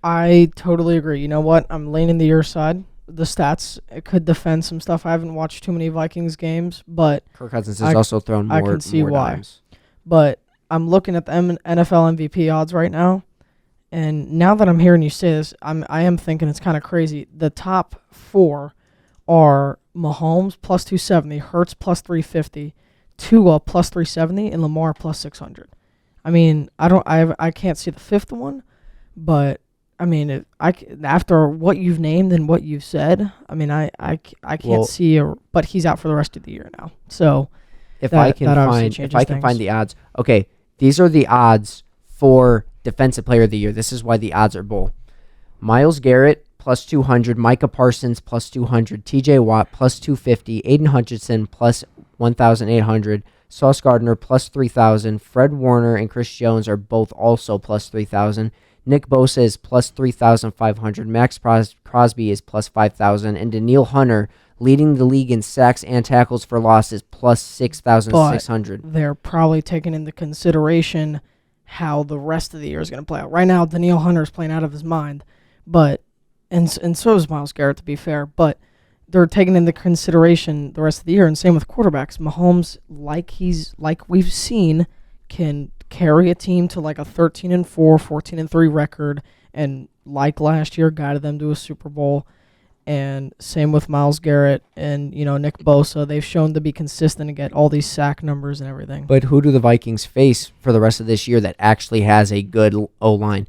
I totally agree. You know what? I'm leaning to your side. The stats, it could defend some stuff. I haven't watched too many Vikings games, but Kirk Cousins has also thrown more. I can see more why. times. But I'm looking at the NFL MVP odds right now, and now that I'm hearing you say this, I am thinking it's kind of crazy. The top 4 are Mahomes plus 270, Hurts plus 350, Tua plus 370, and Lamar plus 600. I mean, I can't see the 5th one, but I mean, after what you've named and what you've said, I mean, I can't see but he's out for the rest of the year now. So if I can find the odds, okay, these are the odds for Defensive Player of the Year. This is why the odds are bull. Myles Garrett plus 200, Micah Parsons plus 200, T.J. Watt plus 250, Aiden Hutchinson plus 1,800, Sauce Gardner plus 3,000, Fred Warner and Chris Jones are both also plus 3,000. Nick Bosa is plus 3,500. Max Crosby is plus 5,000. And Daniil Hunter, leading the league in sacks and tackles for loss, is plus 6,600. They're probably taking into consideration how the rest of the year is going to play out. Right now, Daniil Hunter is playing out of his mind, and so is Myles Garrett, to be fair. But they're taking into consideration the rest of the year, and same with quarterbacks. Mahomes, like we've seen, can carry a team to like a 13-4, 14-3 record, and like last year, guided them to a Super Bowl. And same with Myles Garrett and Nick Bosa. They've shown to be consistent and get all these sack numbers and everything. But who do the Vikings face for the rest of this year that actually has a good O-line?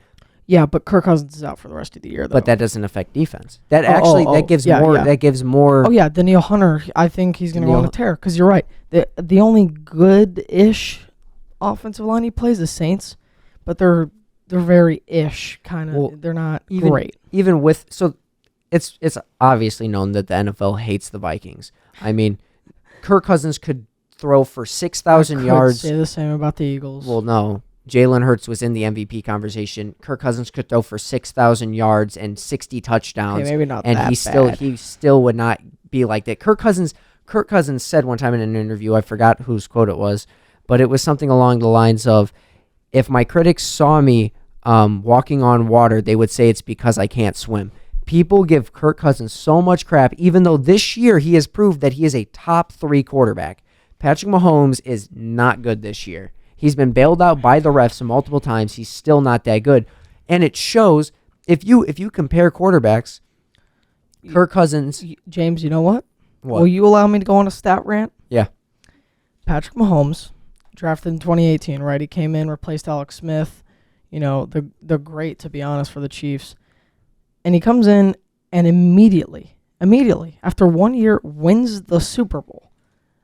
Yeah, but Kirk Cousins is out for the rest of the year, though. But that doesn't affect defense. That gives more. Yeah. That gives more. Oh yeah, Danielle Hunter. I think he's going to go on a tear because you're right. The only good-ish offensive line he plays is Saints, but they're very ish kind of. Well, they're not even, great. Even with it's obviously known that the NFL hates the Vikings. I mean, Kirk Cousins could throw for 6,000 yards. Say the same about the Eagles. Well, no. Jalen Hurts was in the MVP conversation. Kirk Cousins could throw for 6,000 yards and 60 touchdowns. Okay, maybe not and that he still would not be like that. Kirk Cousins said one time in an interview, I forgot whose quote it was, but it was something along the lines of, if my critics saw me walking on water, they would say it's because I can't swim. People give Kirk Cousins so much crap, even though this year he has proved that he is a top 3 quarterback. Patrick Mahomes is not good this year. He's been bailed out by the refs multiple times. He's still not that good. And it shows, if you compare quarterbacks, Kirk Cousins... James, you know what? What? Will you allow me to go on a stat rant? Yeah. Patrick Mahomes, drafted in 2018, right? He came in, replaced Alex Smith. You know, they're great, to be honest, for the Chiefs. And he comes in and immediately, after 1 year, wins the Super Bowl.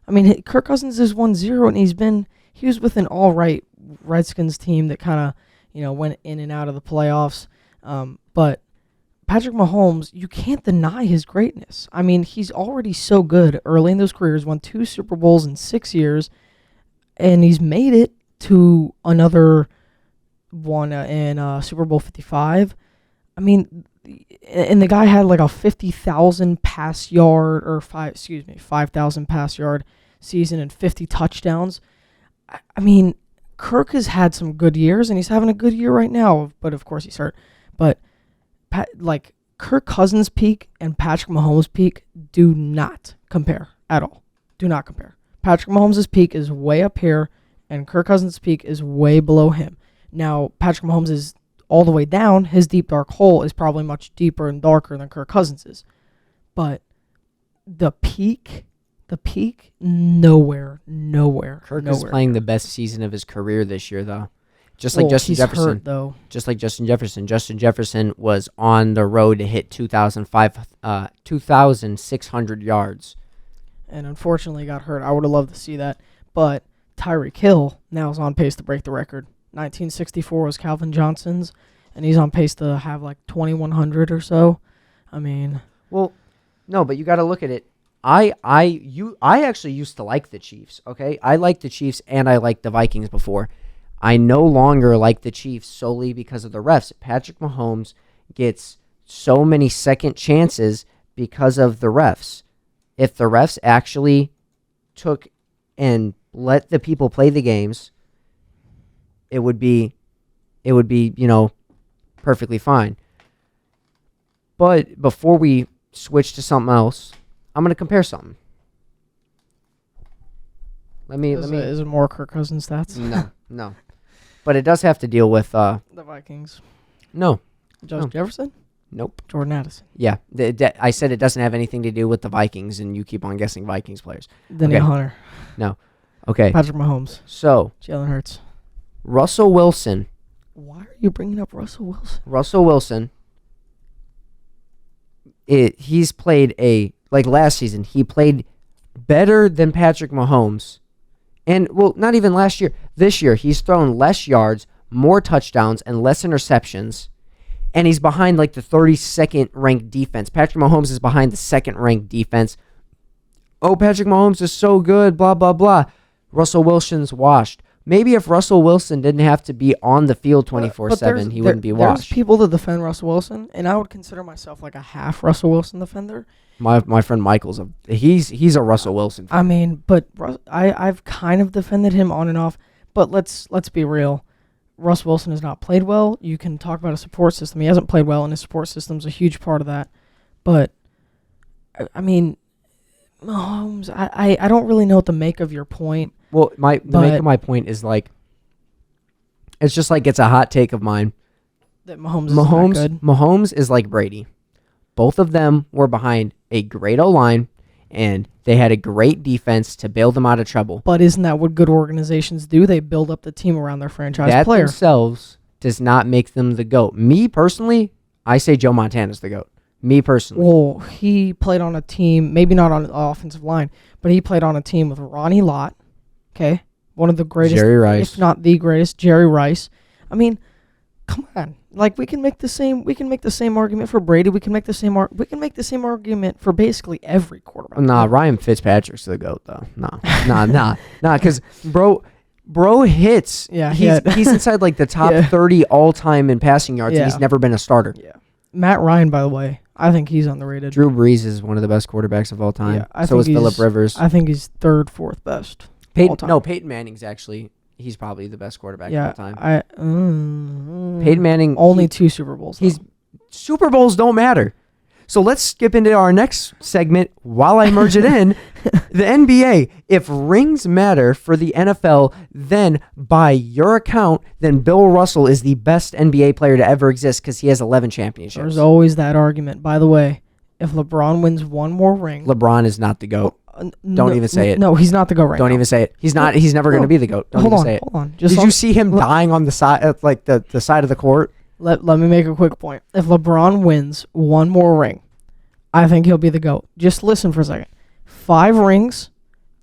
I mean, Kirk Cousins is 1-0, and he was with an all-right Redskins team that kind of, went in and out of the playoffs. But Patrick Mahomes, you can't deny his greatness. I mean, he's already so good early in those careers, won 2 Super Bowls in 6 years, and he's made it to another one in Super Bowl 55. I mean, and the guy had like a 50,000 pass yard, or 5,000 pass yard season and 50 touchdowns. I mean, Kirk has had some good years, and he's having a good year right now. But of course he's hurt. But Kirk Cousins' peak and Patrick Mahomes' peak do not compare at all. Do not compare. Patrick Mahomes' peak is way up here, and Kirk Cousins' peak is way below him. Now, Patrick Mahomes is all the way down. His deep, dark hole is probably much deeper and darker than Kirk Cousins is. But the peak, nowhere. Kirk is playing the best season of his career this year, though. Just like Justin he's Jefferson. Hurt, though. Just like Justin Jefferson. Justin Jefferson was on the road to hit 2,600 yards. And unfortunately got hurt. I would have loved to see that. But Tyreek Hill now is on pace to break the record. 1964 was Calvin Johnson's, and he's on pace to have like 2,100 or so. I mean... Well, no, but you got to look at it. I actually used to like the Chiefs, okay? I liked the Chiefs and I liked the Vikings before. I no longer like the Chiefs solely because of the refs. Patrick Mahomes gets so many second chances because of the refs. If the refs actually took and let the people play the games, it would be, perfectly fine. But before we switch to something else, I'm going to compare something. Is it more Kirk Cousins stats? No. But it does have to deal with... the Vikings. No. Justin Jefferson? Nope. Jordan Addison. Yeah. I said it doesn't have anything to do with the Vikings, and you keep on guessing Vikings players. Danielle Hunter. No. Okay. Patrick Mahomes. So... Jalen Hurts. Russell Wilson. Why are you bringing up Russell Wilson? Russell Wilson... He's played last season, he played better than Patrick Mahomes. And, well, not even last year. This year, he's thrown less yards, more touchdowns, and less interceptions. And he's behind, the 32nd ranked defense. Patrick Mahomes is behind the 2nd ranked defense. Oh, Patrick Mahomes is so good, blah, blah, blah. Russell Wilson's washed. Maybe if Russell Wilson didn't have to be on the field 24/7, he wouldn't be washed. There's people that defend Russell Wilson, and I would consider myself like a half Russell Wilson defender. My friend Michael's he's a Russell Wilson fan. I mean, but I've kind of defended him on and off. But let's be real. Russell Wilson has not played well. You can talk about a support system. He hasn't played well, and his support system's a huge part of that. But I mean, Mahomes, I don't really know what to make of your point. Well, the make of my point is it's just it's a hot take of mine. That Mahomes is not good. Mahomes is like Brady. Both of them were behind a great O-line, and they had a great defense to bail them out of trouble. But isn't that what good organizations do? They build up the team around their franchise player. does not make them the GOAT. Me personally, I say Joe Montana's the GOAT. Me personally. Well, he played on a team, maybe not on the offensive line, but he played on a team with Ronnie Lott, okay? One of the greatest, Jerry Rice. if not the greatest, Jerry Rice. I mean, come on. Like, we can make the same argument for Brady. We can make the same argument for basically every quarterback. Nah, Ryan Fitzpatrick's the GOAT though. Nah, because bro hits. Yeah, he's inside like the top 30 all time in passing yards. Yeah. And he's never been a starter. Yeah, Matt Ryan, by the way, I think he's underrated. Drew Brees is one of the best quarterbacks of all time. Yeah, so is Phillip Rivers. I think he's third, fourth best. Peyton Manning's actually. He's probably the best quarterback of all time. Peyton Manning. Only 2 Super Bowls. Super Bowls don't matter. So let's skip into our next segment while I merge it in. The NBA. If rings matter for the NFL, then by your account, then Bill Russell is the best NBA player to ever exist because he has 11 championships. There's always that argument. By the way, if LeBron wins one more ring, LeBron is not the GOAT. Don't even say it. No, he's not the GOAT right now. Don't even say it. He's not. He's never going to be the GOAT. Don't even say it. Hold on. Did you see him dying on the side, like the side of the court? Let me make a quick point. If LeBron wins one more ring, I think he'll be the GOAT. Just listen for a second. 5 rings,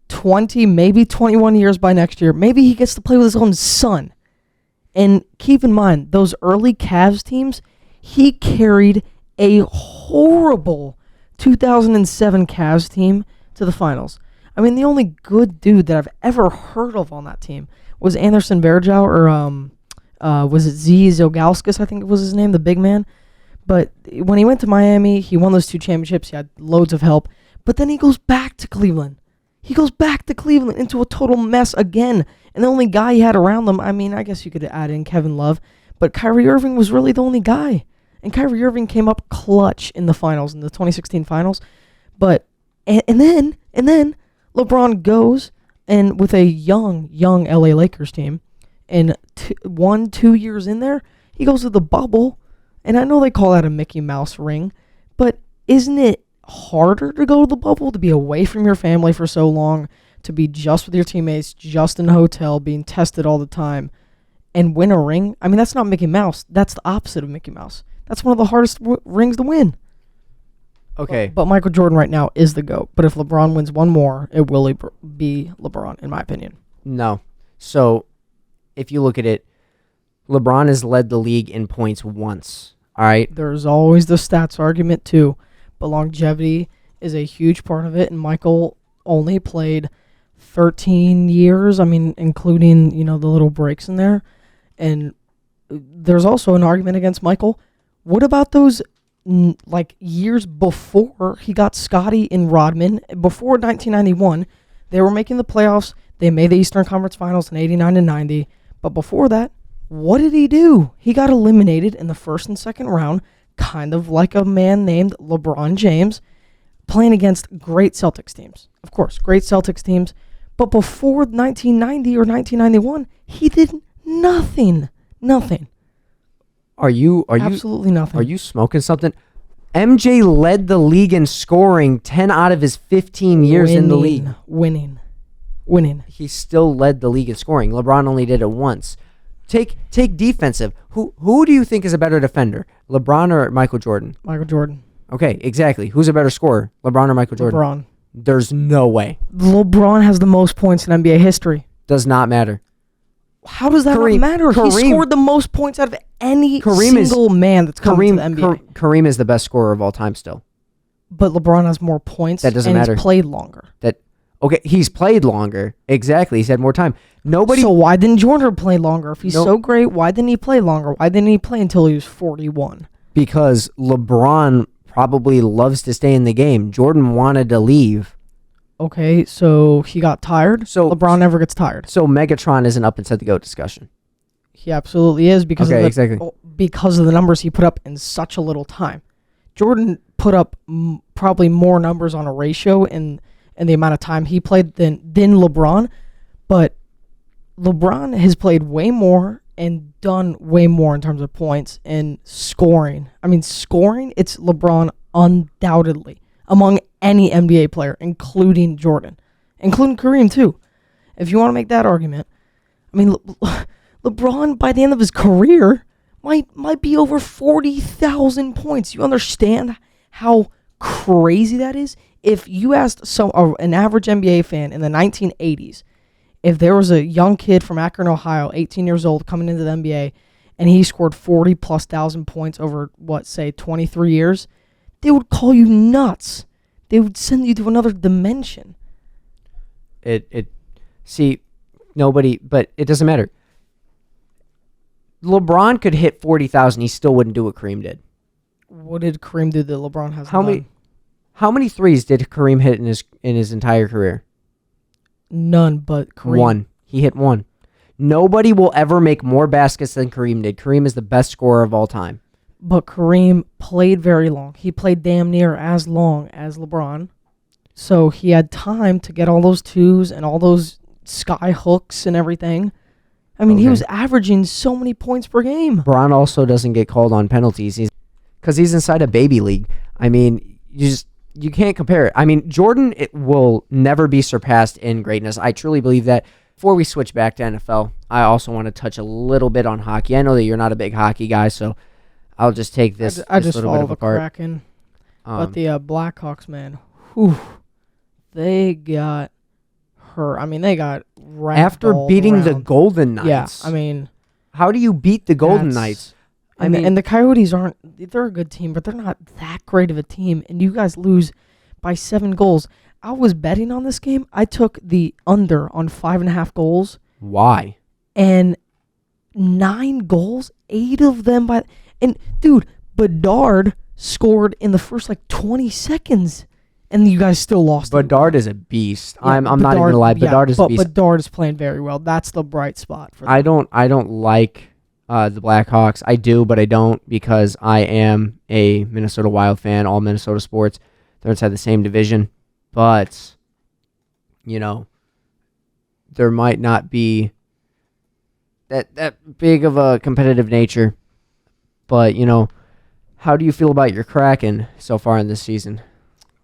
20, maybe 21 years by next year. Maybe he gets to play with his own son. And keep in mind, those early Cavs teams, he carried a horrible 2007 Cavs team to the finals. I mean, the only good dude that I've ever heard of on that team was Anderson Varejao, or was it Z Zogauskas, I think it was his name, the big man. But when he went to Miami, he won those 2 championships. He had loads of help. But then he goes back to Cleveland. He goes back to Cleveland into a total mess again. And the only guy he had around them, I mean, I guess you could add in Kevin Love, but Kyrie Irving was really the only guy. And Kyrie Irving came up clutch in the finals, in the 2016 finals. But and then LeBron goes and with a young LA Lakers team, and 2 years in there, he goes to the bubble. And I know they call that a Mickey Mouse ring, but isn't it harder to go to the bubble, to be away from your family for so long, to be just with your teammates, just in a hotel, being tested all the time, and win a ring? I mean, that's not Mickey Mouse. That's the opposite of Mickey Mouse. That's one of the hardest rings to win. Okay. But Michael Jordan right now is the GOAT. But if LeBron wins one more, it will be LeBron, in my opinion. No. So, if you look at it, LeBron has led the league in points once. All right? There's always the stats argument, too. But longevity is a huge part of it. And Michael only played 13 years. I mean, including, the little breaks in there. And there's also an argument against Michael. What about those years before he got Scotty and Rodman? Before 1991, they were making the playoffs. They made the Eastern Conference Finals in 89 and 90. But before that, what did he do? He got eliminated in the first and second round, kind of like a man named LeBron James, playing against great Celtics teams. Of course, great Celtics teams. But before 1990 or 1991, he did nothing. Nothing. Absolutely nothing. Are you smoking something? MJ led the league in scoring 10 out of his 15 years in the league. Winning. He still led the league in scoring. LeBron only did it once. Take defensive. Who do you think is a better defender, LeBron or Michael Jordan? Michael Jordan. Okay, exactly. Who's a better scorer, LeBron or Michael Jordan? LeBron. There's no way. LeBron has the most points in NBA history. Does not matter. How does that not matter? He scored the most points out of any single man that's come to the NBA. Kareem is the best scorer of all time still. But LeBron has more points. That doesn't matter. He's played longer. Okay, he's played longer. Exactly. He's had more time. So why didn't Jordan play longer? If he's so great, why didn't he play longer? Why didn't he play until he was 41? Because LeBron probably loves to stay in the game. Jordan wanted to leave. Okay, so he got tired. So LeBron never gets tired. So Megatron isn't up inside the GOAT discussion. He absolutely is because because of the numbers he put up in such a little time. Jordan put up probably more numbers on a ratio in the amount of time he played than LeBron, but LeBron has played way more and done way more in terms of points and scoring. I mean, scoring, it's LeBron undoubtedly among any NBA player, including Jordan, including Kareem too. If you want to make that argument, I mean, LeBron, by the end of his career, might be over 40,000 points. You understand how crazy that is? If you asked an average NBA fan in the 1980s, if there was a young kid from Akron, Ohio, 18 years old, coming into the NBA, and he scored 40+ thousand points over, 23 years, they would call you nuts. They would send you to another dimension. Nobody, but it doesn't matter. LeBron could hit 40,000. He still wouldn't do what Kareem did. What did Kareem do that LeBron hasn't done? How many threes did Kareem hit in his entire career? None, but Kareem. One. He hit one. Nobody will ever make more baskets than Kareem did. Kareem is the best scorer of all time. But Kareem played very long. He played damn near as long as LeBron. So he had time to get all those twos and all those sky hooks and everything. I mean, He was averaging so many points per game. LeBron also doesn't get called on penalties because he's inside a baby league. I mean, you can't compare it. I mean, Jordan will never be surpassed in greatness. I truly believe that. Before we switch back to NFL, I also want to touch a little bit on hockey. I know that you're not a big hockey guy, so I'll just take this. I just little follow bit of the apart. Kraken. But the Blackhawks, man, whew, they got hurt. I mean, they got after beating the Golden Knights. Yeah, I mean, how do you beat the Golden Knights? And the Coyotes they're a good team, but they're not that great of a team. And you guys lose by 7 goals. I was betting on this game. I took the under on 5.5 goals. Why? And 9 goals, 8 of them by... And, dude, Bedard scored in the first, 20 seconds. And you guys still lost. Bedard is a beast. Yeah, I'm not even going to lie. Bedard is a beast. But Bedard is playing very well. That's the bright spot for them. I don't like the Blackhawks. I do, but I don't because I am a Minnesota Wild fan. All Minnesota sports. They're inside the same division. But, there might not be that big of a competitive nature. But, how do you feel about your Kraken so far in this season?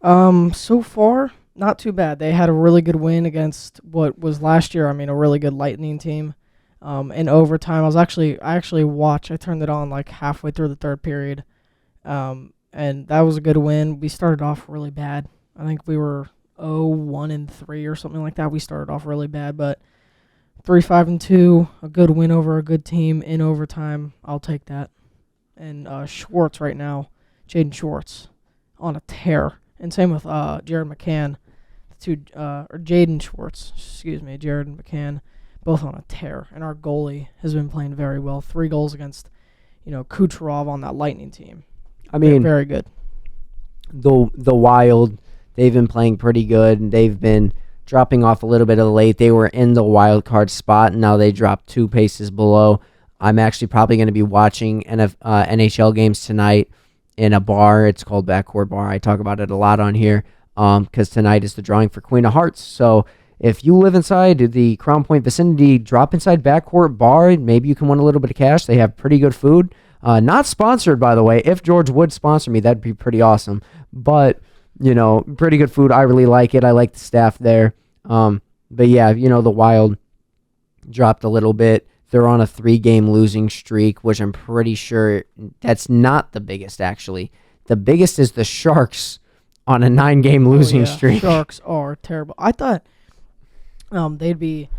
So far, not too bad. They had a really good win against what was last year. I mean, a really good Lightning team. In overtime, I actually watched. I turned it on halfway through the third period. And that was a good win. We started off really bad. I think we were 0-1-3 or something like that. We started off really bad, but 3-5-2, a good win over a good team in overtime. I'll take that. And Schwartz right now, Jaden Schwartz, on a tear. And same with Jared McCann, or Jaden Schwartz, Jared and McCann, both on a tear. And our goalie has been playing very well. 3 goals against, Kucherov on that Lightning team. I mean, they're very good. The Wild, they've been playing pretty good, and they've been dropping off a little bit of the late. They were in the wild card spot, and now they dropped 2 paces below. I'm actually probably going to be watching NHL games tonight in a bar. It's called Backcourt Bar. I talk about it a lot on here because tonight is the drawing for Queen of Hearts. So if you live inside the Crown Point vicinity, drop inside Backcourt Bar. Maybe you can win a little bit of cash. They have pretty good food. Not sponsored, by the way. If George would sponsor me, that'd be pretty awesome. But, pretty good food. I really like it. I like the staff there. But yeah, the Wild dropped a little bit. They're on a 3-game losing streak, which I'm pretty sure that's not the biggest, actually. The biggest is the Sharks on a 9-game losing streak. Sharks are terrible. I thought they'd be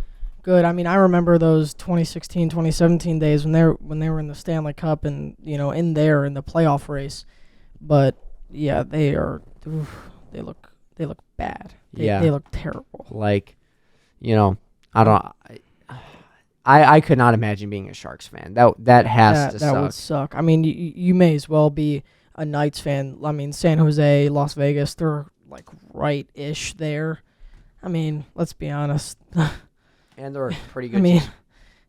good. I mean, I remember those 2016, 2017 days when they were in the Stanley Cup and, in the playoff race. But, yeah, they look bad. They look terrible. I could not imagine being a Sharks fan. That has to suck. That would suck. I mean, you may as well be a Knights fan. I mean, San Jose, Las Vegas, they're right-ish there. I mean, let's be honest. And they're a pretty good I mean, team.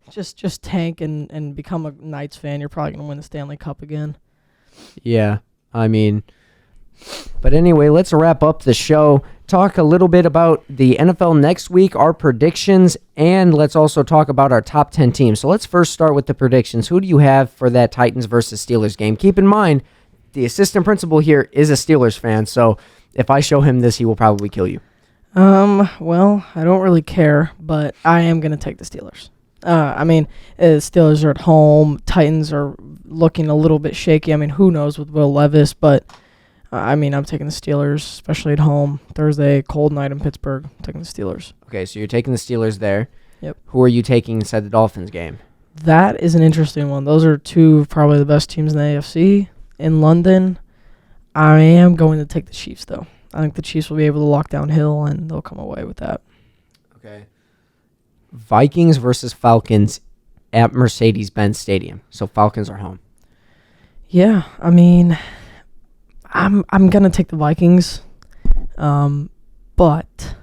just tank and become a Knights fan. You're probably going to win the Stanley Cup again. Yeah, I mean, but anyway, let's wrap up the show. Talk a little bit about the NFL next week, our predictions, and let's also talk about our top 10 teams. So let's first start with the predictions. Who do you have for that Titans versus Steelers game? Keep in mind, the assistant principal here is a Steelers fan, so if I show him this, he will probably kill you. Well, I don't really care, but I am going to take the Steelers. I mean, Steelers are at home. Titans are looking a little bit shaky. I mean, who knows with Will Levis, but I mean, I'm taking the Steelers, especially at home. Thursday, cold night in Pittsburgh. I'm taking the Steelers. Okay, so you're taking the Steelers there. Yep. Who are you taking inside the Dolphins game? That is an interesting one. Those are two of probably the best teams in the AFC. In London, I am going to take the Chiefs, though. I think the Chiefs will be able to lock down Hill, and they'll come away with that. Okay. Vikings versus Falcons at Mercedes-Benz Stadium. So Falcons are home. Yeah, I mean, I'm gonna take the Vikings, but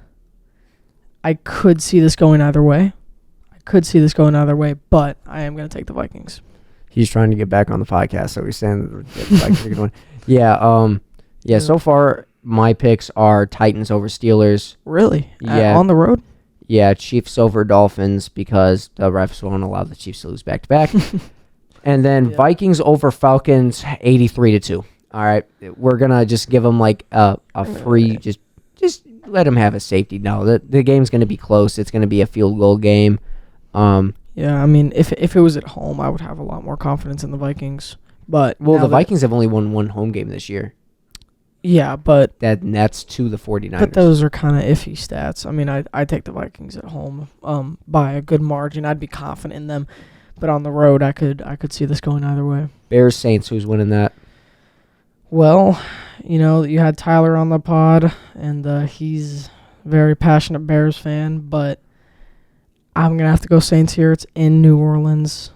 I could see this going either way. But I am gonna take the Vikings. He's trying to get back on the podcast, so he's saying that the Vikings are going. Yeah. So far, my picks are Titans over Steelers. Really? Yeah. On the road? Yeah, Chiefs over Dolphins because the refs won't allow the Chiefs to lose back to back. And then Vikings over Falcons, 83-2. All right, we're gonna just give them like a free, just let them have a safety. No, the game's gonna be close. It's gonna be a field goal game. Yeah, I mean, if it was at home, I would have a lot more confidence in the Vikings. But the Vikings have only won one home game this year. Yeah, but that's to the 49ers. But those are kind of iffy stats. I mean, I take the Vikings at home by a good margin. I'd be confident in them. But on the road, I could see this going either way. Bears Saints, who's winning that? Well, you had Tyler on the pod, and he's a very passionate Bears fan, but I'm going to have to go Saints here. It's in New Orleans.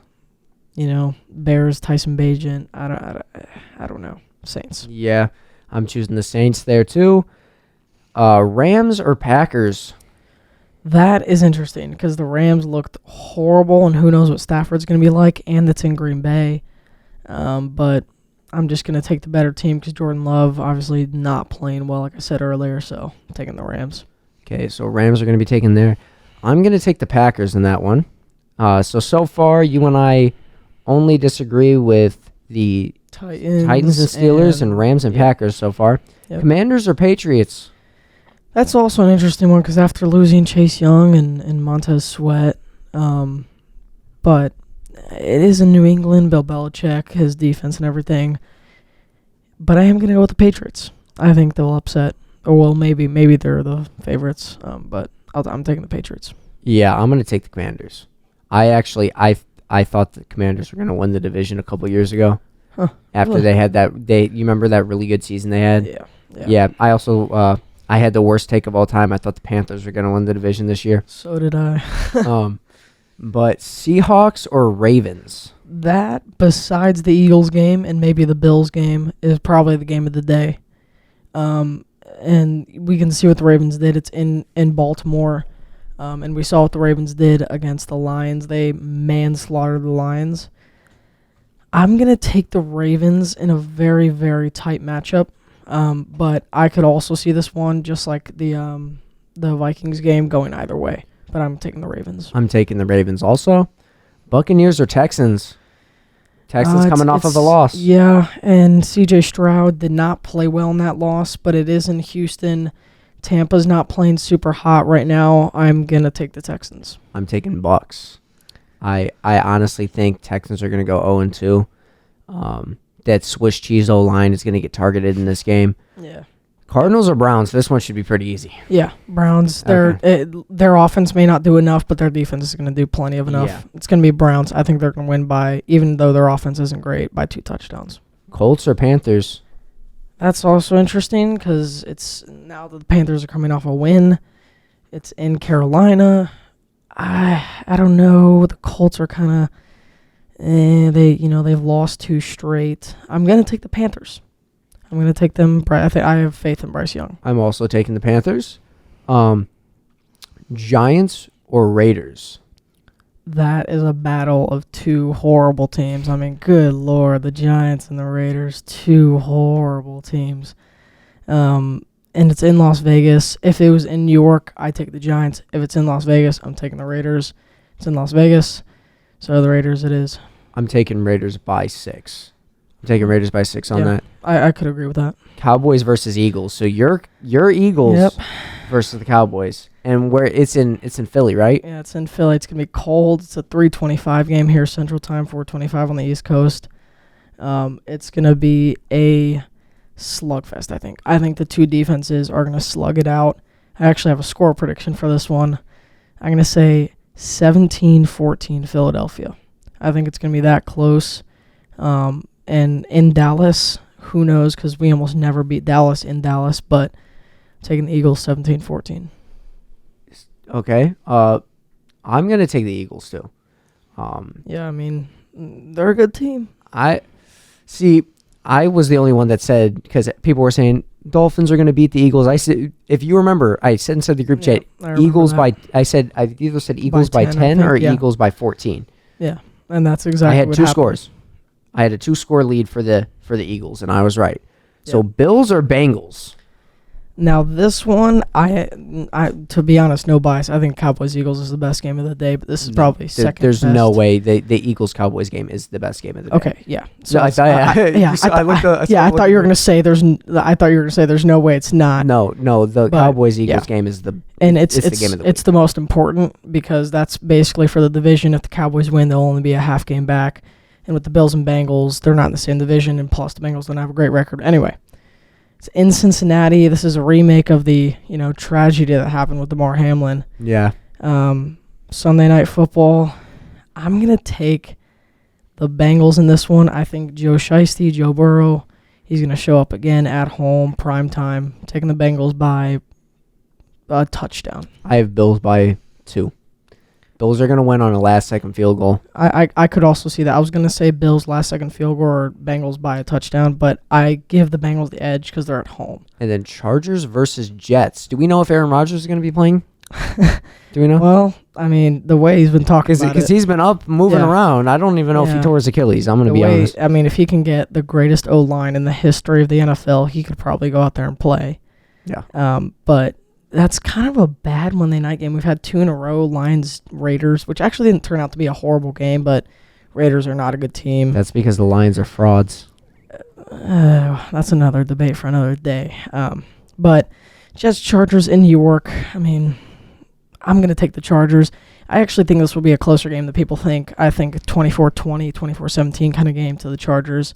Bears, Tyson Bagent. I don't know. Saints. Yeah, I'm choosing the Saints there too. Rams or Packers? That is interesting because the Rams looked horrible, and who knows what Stafford's going to be like, and it's in Green Bay. But I'm just going to take the better team because Jordan Love obviously not playing well, like I said earlier, so I'm taking the Rams. Okay, so Rams are going to be taken there. I'm going to take the Packers in that one. So far, you and I only disagree with the Titans and Steelers and Rams and Packers so far. Yep. Commanders or Patriots? That's also an interesting one because after losing Chase Young and Montez Sweat, but it is in New England, Bill Belichick, his defense and everything. But I am going to go with the Patriots. I think they'll upset. Or, well, maybe they're the favorites, but I'm taking the Patriots. Yeah, I'm going to take the Commanders. I thought the Commanders were going to win the division a couple years ago. Huh, after really? They had you remember that really good season they had? Yeah. I also I had the worst take of all time. I thought the Panthers were going to win the division this year. So did I. But Seahawks or Ravens? That, besides the Eagles game and maybe the Bills game, is probably the game of the day. And we can see what the Ravens did. It's in Baltimore. And we saw what the Ravens did against the Lions. They manslaughtered the Lions. I'm going to take the Ravens in a very, very tight matchup. But I could also see this one, just like the Vikings game, going either way. But I'm taking the Ravens. I'm taking the Ravens also. Buccaneers or Texans? Texans coming off of a loss. Yeah, and C.J. Stroud did not play well in that loss, but it is in Houston. Tampa's not playing super hot right now. I'm going to take the Texans. I'm taking Bucs. I honestly think Texans are going to go 0-2. That Swiss cheese O-line is going to get targeted in this game. Yeah. Cardinals or Browns? This one should be pretty easy. Yeah, Browns. Their offense may not do enough, but their defense is going to do plenty of enough. Yeah. It's going to be Browns. I think they're going to win by, even though their offense isn't great, by 2 touchdowns. Colts or Panthers? That's also interesting because it's now that the Panthers are coming off a win. It's in Carolina. I don't know. The Colts are kind of they've lost 2 straight. I'm going to take the Panthers. I'm going to take them. I have faith in Bryce Young. I'm also taking the Panthers. Giants or Raiders? That is a battle of 2 horrible teams. I mean, good Lord, the Giants and the Raiders, 2 horrible teams. And it's in Las Vegas. If it was in New York, I take the Giants. If it's in Las Vegas, I'm taking the Raiders. It's in Las Vegas, so the Raiders it is. I'm taking Raiders by 6. I'm taking Raiders by 6 on that. I could agree with that. Cowboys versus Eagles. So your Eagles versus the Cowboys. And where it's in Philly, right? Yeah, it's in Philly. It's gonna be cold. It's a 3:25 game here Central Time, 4:25 on the East Coast. It's gonna be a slugfest. I think the two defenses are gonna slug it out. I actually have a score prediction for this one. I'm gonna say 17-14 Philadelphia. I think it's gonna be that close. And in Dallas, who knows? Because we almost never beat Dallas in Dallas. But taking the Eagles 17-14. Okay. I'm gonna take the Eagles too. Yeah, I mean, they're a good team. I was the only one that said, because people were saying Dolphins are gonna beat the Eagles. I said, if you remember, I said inside the group chat, Eagles by. I either said Eagles by 10 or Eagles by 14. Yeah, and that's exactly. I had what two happened. scores. I had a 2-score lead for the Eagles, and I was right. So Bills or Bengals? Now this one, I to be honest, no bias. I think Cowboys Eagles is the best game of the day, but this is probably second. There's best. no way the Eagles Cowboys game is the best game of the day. Okay, yeah. So I thought you were gonna say there's. I thought you were gonna say there's no way it's not. No, the Cowboys Eagles game is the. And it's the game of the week. It's the most important because that's basically for the division. If the Cowboys win, they'll only be a half game back. And with the Bills and Bengals, they're not in the same division, and plus the Bengals don't have a great record. Anyway, it's in Cincinnati. This is a remake of the tragedy that happened with Damar Hamlin. Yeah. Sunday Night Football. I'm gonna take the Bengals in this one. I think Joe Burrow, he's gonna show up again at home, prime time. Taking the Bengals by a touchdown. I have Bills by 2. Bills are going to win on a last-second field goal. I could also see that. I was going to say Bills last-second field goal or Bengals by a touchdown, but I give the Bengals the edge because they're at home. And then Chargers versus Jets. Do we know if Aaron Rodgers is going to be playing? Do we know? Well, I mean, the way he's been talking about it. Because he's been up, moving around. I don't even know if he tore his Achilles. I'm going to be honest. I mean, if he can get the greatest O-line in the history of the NFL, he could probably go out there and play. Yeah. But that's kind of a bad Monday night game. We've had 2 in a row, Lions-Raiders, which actually didn't turn out to be a horrible game, but Raiders are not a good team. That's because the Lions are frauds. That's another debate for another day. But Jets-Chargers in New York, I mean, I'm going to take the Chargers. I actually think this will be a closer game than people think. I think 24-20, 24-17 kind of game to the Chargers.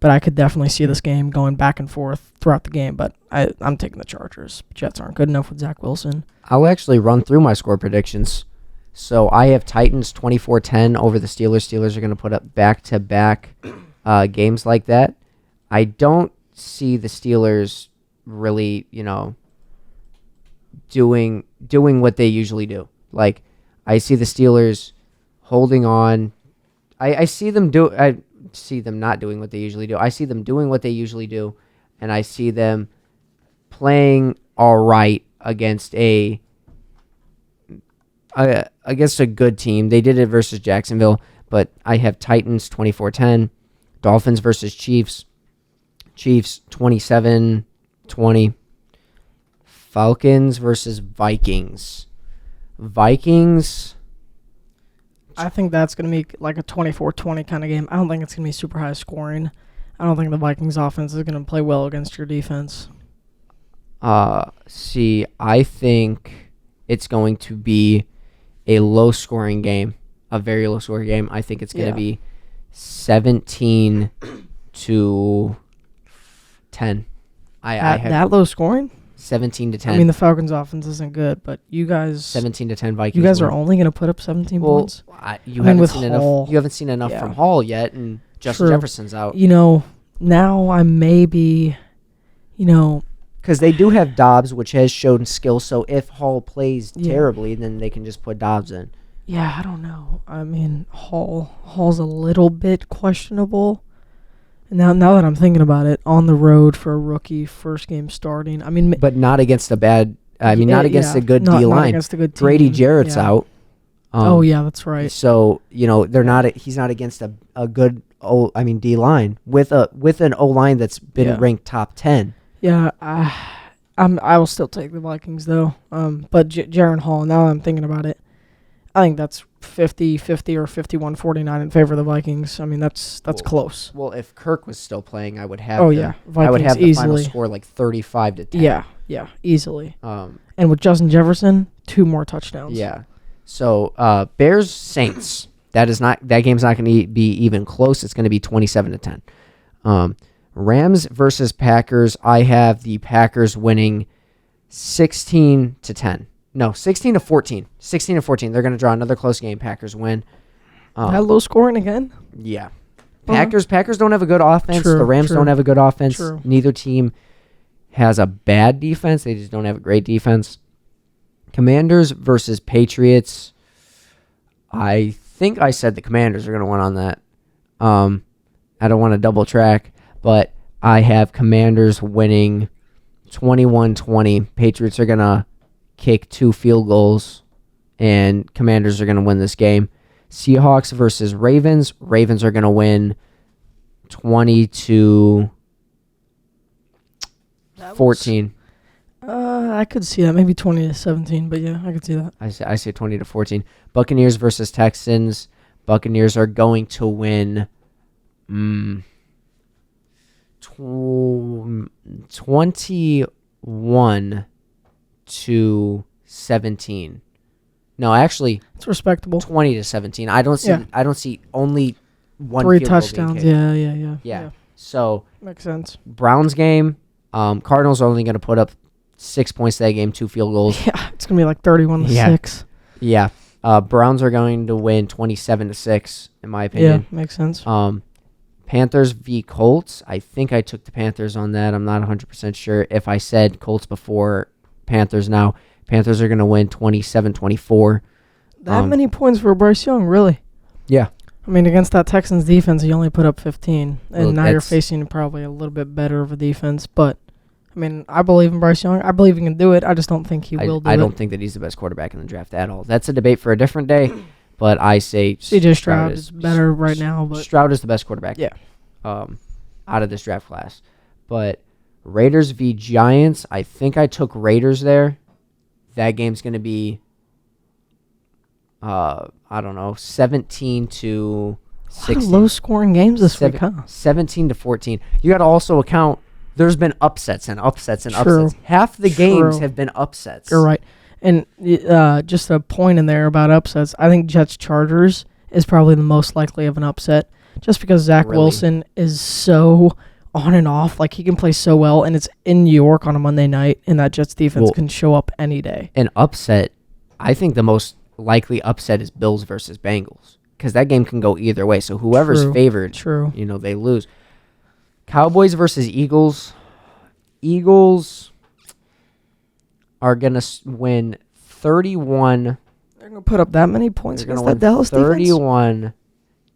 But I could definitely see this game going back and forth throughout the game. But I'm taking the Chargers. Jets aren't good enough with Zach Wilson. I'll actually run through my score predictions. So I have Titans 24-10 over the Steelers. Steelers are going to put up back-to-back games like that. I don't see the Steelers really, doing what they usually do. Like, I see the Steelers holding on. I see them see them not doing what they usually do. I see them doing what they usually do, and I see them playing all right against a good team. They did it versus Jacksonville, but I have Titans 24-10, Dolphins versus Chiefs 27-20, Falcons versus Vikings. I think that's going to be like a 24-20 kind of game. I don't think it's going to be super high scoring. I don't think the Vikings offense is going to play well against your defense. I think it's going to be a low-scoring game, a very low-scoring game. I think it's going to be 17-10. I have that low scoring? 17-10. I mean, the Falcons' offense isn't good, but you guys 17-10 Vikings. You guys are only going to put up 17 points. You haven't seen enough from Hall yet, and Justin Jefferson's out. Now I may be, because they do have Dobbs, which has shown skill. So if Hall plays terribly, then they can just put Dobbs in. Yeah, I don't know. I mean, Hall's a little bit questionable. Now that I'm thinking about it, on the road for a rookie, first game starting. I mean, but not against a bad. Not against a good D line. Not against a good team. Grady Jarrett's out. That's right. So they're not. He's not against a good D line with an O line that's been ranked top 10. Yeah, I will still take the Vikings though. But Jaron Hall. Now that I'm thinking about it, I think that's 50-50 or 51-49 in favor of the Vikings. I mean, that's close. Well, if Kirk was still playing, I would have. Vikings I would have the easily. final score like 35-10. Yeah, easily. And with Justin Jefferson, 2 more touchdowns. Yeah. So Bears Saints. That game's not going to be even close. It's going to be 27-10. Rams versus Packers. I have the Packers winning 16-10. No, 16-14. 16-14. They're going to draw another close game. Packers win. That low scoring again? Yeah. Packers don't have a good offense. True, the Rams don't have a good offense. True. Neither team has a bad defense. They just don't have a great defense. Commanders versus Patriots. I think I said the Commanders are going to win on that. I don't want to double track, but I have Commanders winning 21-20. Patriots are going to kick 2 field goals, and Commanders are going to win this game. Seahawks versus Ravens. Ravens are going to win 20-14. I could see that. Maybe 20-17, but yeah, I could see that. I say 20-14. Buccaneers versus Texans. Buccaneers are going to win 21-17. No, actually, it's respectable. 20-17. I don't see only one 3 field goal being touchdowns. kicked. Yeah. So Makes sense. Browns game. Cardinals are only going to put up 6 points that game, 2 field goals. Yeah, it's gonna be like 31-6. Yeah. Browns are going to win 27-6, in my opinion. Yeah, makes sense. Panthers v. Colts. I think I took the Panthers on that. I'm not 100% sure if I said Colts before Panthers now. Panthers are going to win 27-24. That many points for Bryce Young, really? Yeah. I mean, against that Texans defense, he only put up 15. And Well, now you're facing probably a little bit better of a defense. But, I mean, I believe in Bryce Young. I believe he can do it. I just don't think he will do it. I don't think that he's the best quarterback in the draft at all. That's a debate for a different day. But I say CJ Stroud is better right now. But Stroud is the best quarterback out of this draft class. But Raiders v. Giants, I think I took Raiders there. That game's going to be, I don't know, 17-16. Low-scoring games this week, huh? 17-14. You got to also account there's been upsets and upsets and upsets. Half the games have been upsets. You're right. And just a point in there about upsets, I think Jets-Chargers is probably the most likely of an upset just because Zach Wilson is so on and off. Like, he can play so well, and it's in New York on a Monday night, and that Jets defense can show up any day. An upset, I think the most likely upset is Bills versus Bengals because that game can go either way. So whoever's favored, they lose. Cowboys versus Eagles. Eagles are going to win 31. They're going to put up that many points against that Dallas 31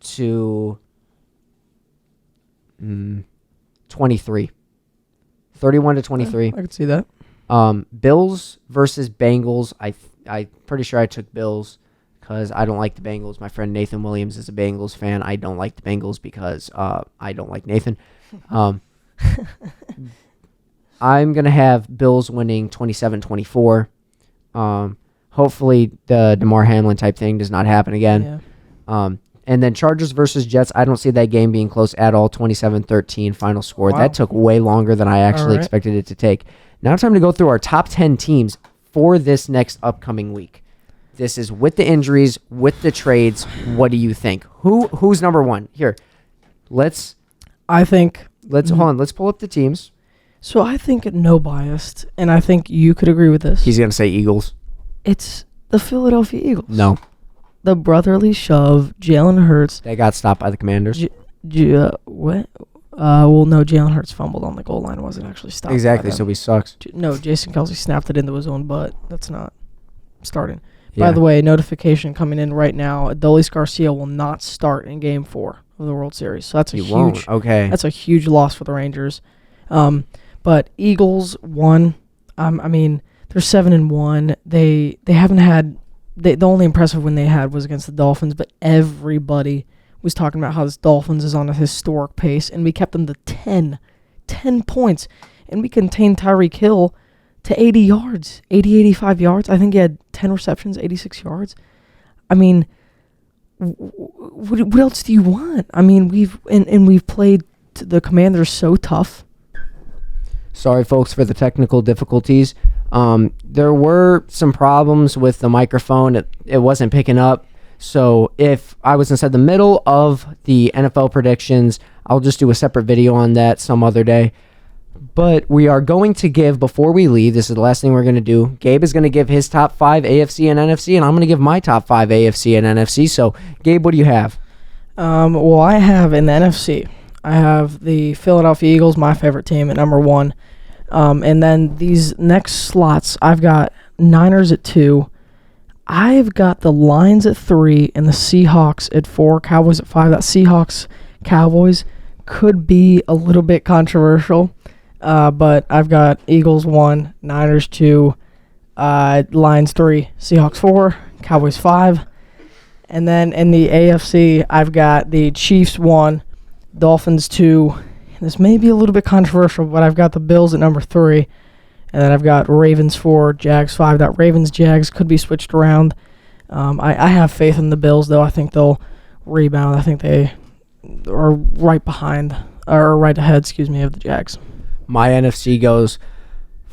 to 23. 31 to 23. I could see that. Bills versus Bengals. I'm pretty sure I took Bills because I don't like the Bengals. My friend Nathan Williams is a Bengals fan. I don't like the Bengals because I don't like Nathan. I'm going to have Bills winning 27-24. Hopefully the DeMar Hamlin type thing does not happen again. Yeah. And then Chargers versus Jets, I don't see that game being close at all. 27-13 final score. Wow. That took way longer than I actually expected it to take. Now it's time to go through our top 10 teams for this next upcoming week. This is with the injuries, with the trades. What do you think? Who's number one? Here, let's hold on. Let's pull up the teams. So I think no biased, and I think you could agree with this. He's going to say Eagles. It's the Philadelphia Eagles. No. The brotherly shove, Jalen Hurts. They got stopped by the Commanders. What? Well, no, Jalen Hurts fumbled on the goal line. Wasn't actually stopped. Exactly, so he sucks. No, Jason Kelsey snapped it into his own butt. That's not starting. Yeah. By the way, notification coming in right now. Adolis Garcia will not start in Game 4 of the World Series. So that's that's a huge loss for the Rangers. But Eagles won. I mean, they're 7-1. They haven't had. The only impressive win they had was against the Dolphins, but everybody was talking about how this Dolphins is on a historic pace, and we kept them to 10 points, and we contained Tyreek Hill to 80 yards, 85 yards. I think he had 10 receptions, 86 yards. I mean, what else do you want? I mean, we've played the Commanders so tough. Sorry, folks, for the technical difficulties. There were some problems with the microphone. It wasn't picking up. So if I was inside the middle of the NFL predictions, I'll just do a separate video on that some other day. But we are going to give, before we leave, this is the last thing we're going to do. Gabe is going to give his top 5 AFC and NFC, and I'm going to give my top 5 AFC and NFC. So, Gabe, what do you have? Well, I have in the NFC, I have the Philadelphia Eagles, my favorite team, at number 1. And then these next slots, I've got Niners at 2. I've got the Lions at 3 and the Seahawks at 4, Cowboys at 5. That Seahawks-Cowboys could be a little bit controversial, but I've got Eagles 1, Niners 2, Lions 3, Seahawks 4, Cowboys 5. And then in the AFC, I've got the Chiefs 1, Dolphins 2. This may be a little bit controversial, but I've got the Bills at number 3. And then I've got Ravens 4, Jags 5. That Ravens-Jags could be switched around. I have faith in the Bills, though. I think they'll rebound. I think they are right behind, or right ahead, of the Jags. My NFC goes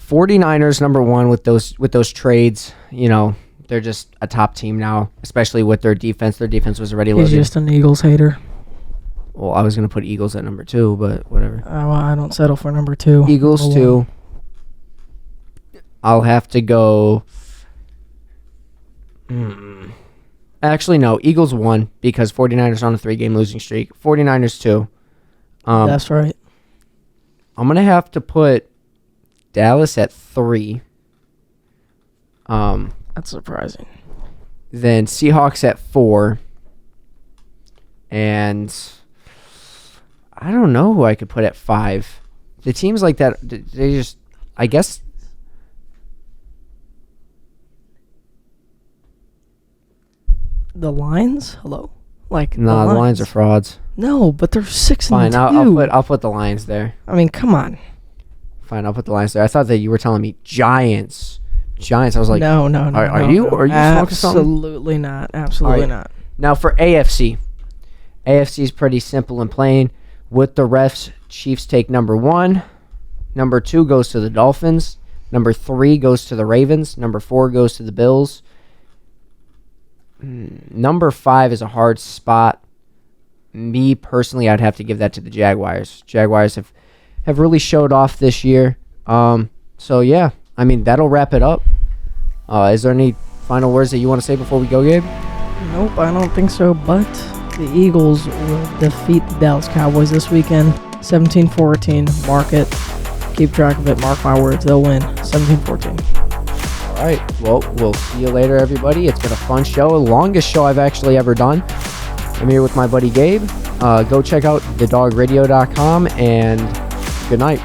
49ers number 1 with those trades. You know, they're just a top team now, especially with their defense. Their defense was already loaded. He's just an Eagles hater. Well, I was going to put Eagles at number 2, but whatever. Well, I don't settle for number 2. Eagles 2. I'll have to go... Actually, no. Eagles 1 because 49ers are on a 3-game losing streak. 49ers 2. That's right. I'm going to have to put Dallas at 3. That's surprising. Then Seahawks at 4. And I don't know who I could put at 5. The teams like that, they just... I guess... The Lions? Hello? Like, Nah, the Lions are frauds. No, but they're 6-2. Fine, I'll put the Lions there. I mean, come on. Fine, I'll put the Lions there. I thought that you were telling me Giants. I was like, no. Are you smoking something? Absolutely not. Absolutely not. Now for AFC. AFC is pretty simple and plain. With the refs, Chiefs take number 1. Number 2 goes to the Dolphins. Number 3 goes to the Ravens. Number 4 goes to the Bills. Number 5 is a hard spot. Me personally, I'd have to give that to the Jaguars. Jaguars have really showed off this year. So yeah, I mean that'll wrap it up. Is there any final words that you want to say before we go, Gabe? Nope, I don't think so. But the Eagles will defeat the Dallas Cowboys this weekend, 17-14. Mark it. Keep track of it. Mark my words. They'll win, 17-14. All right. Well, we'll see you later, everybody. It's been a fun show. The longest show I've actually ever done. I'm here with my buddy Gabe. Go check out thedogradio.com, and good night.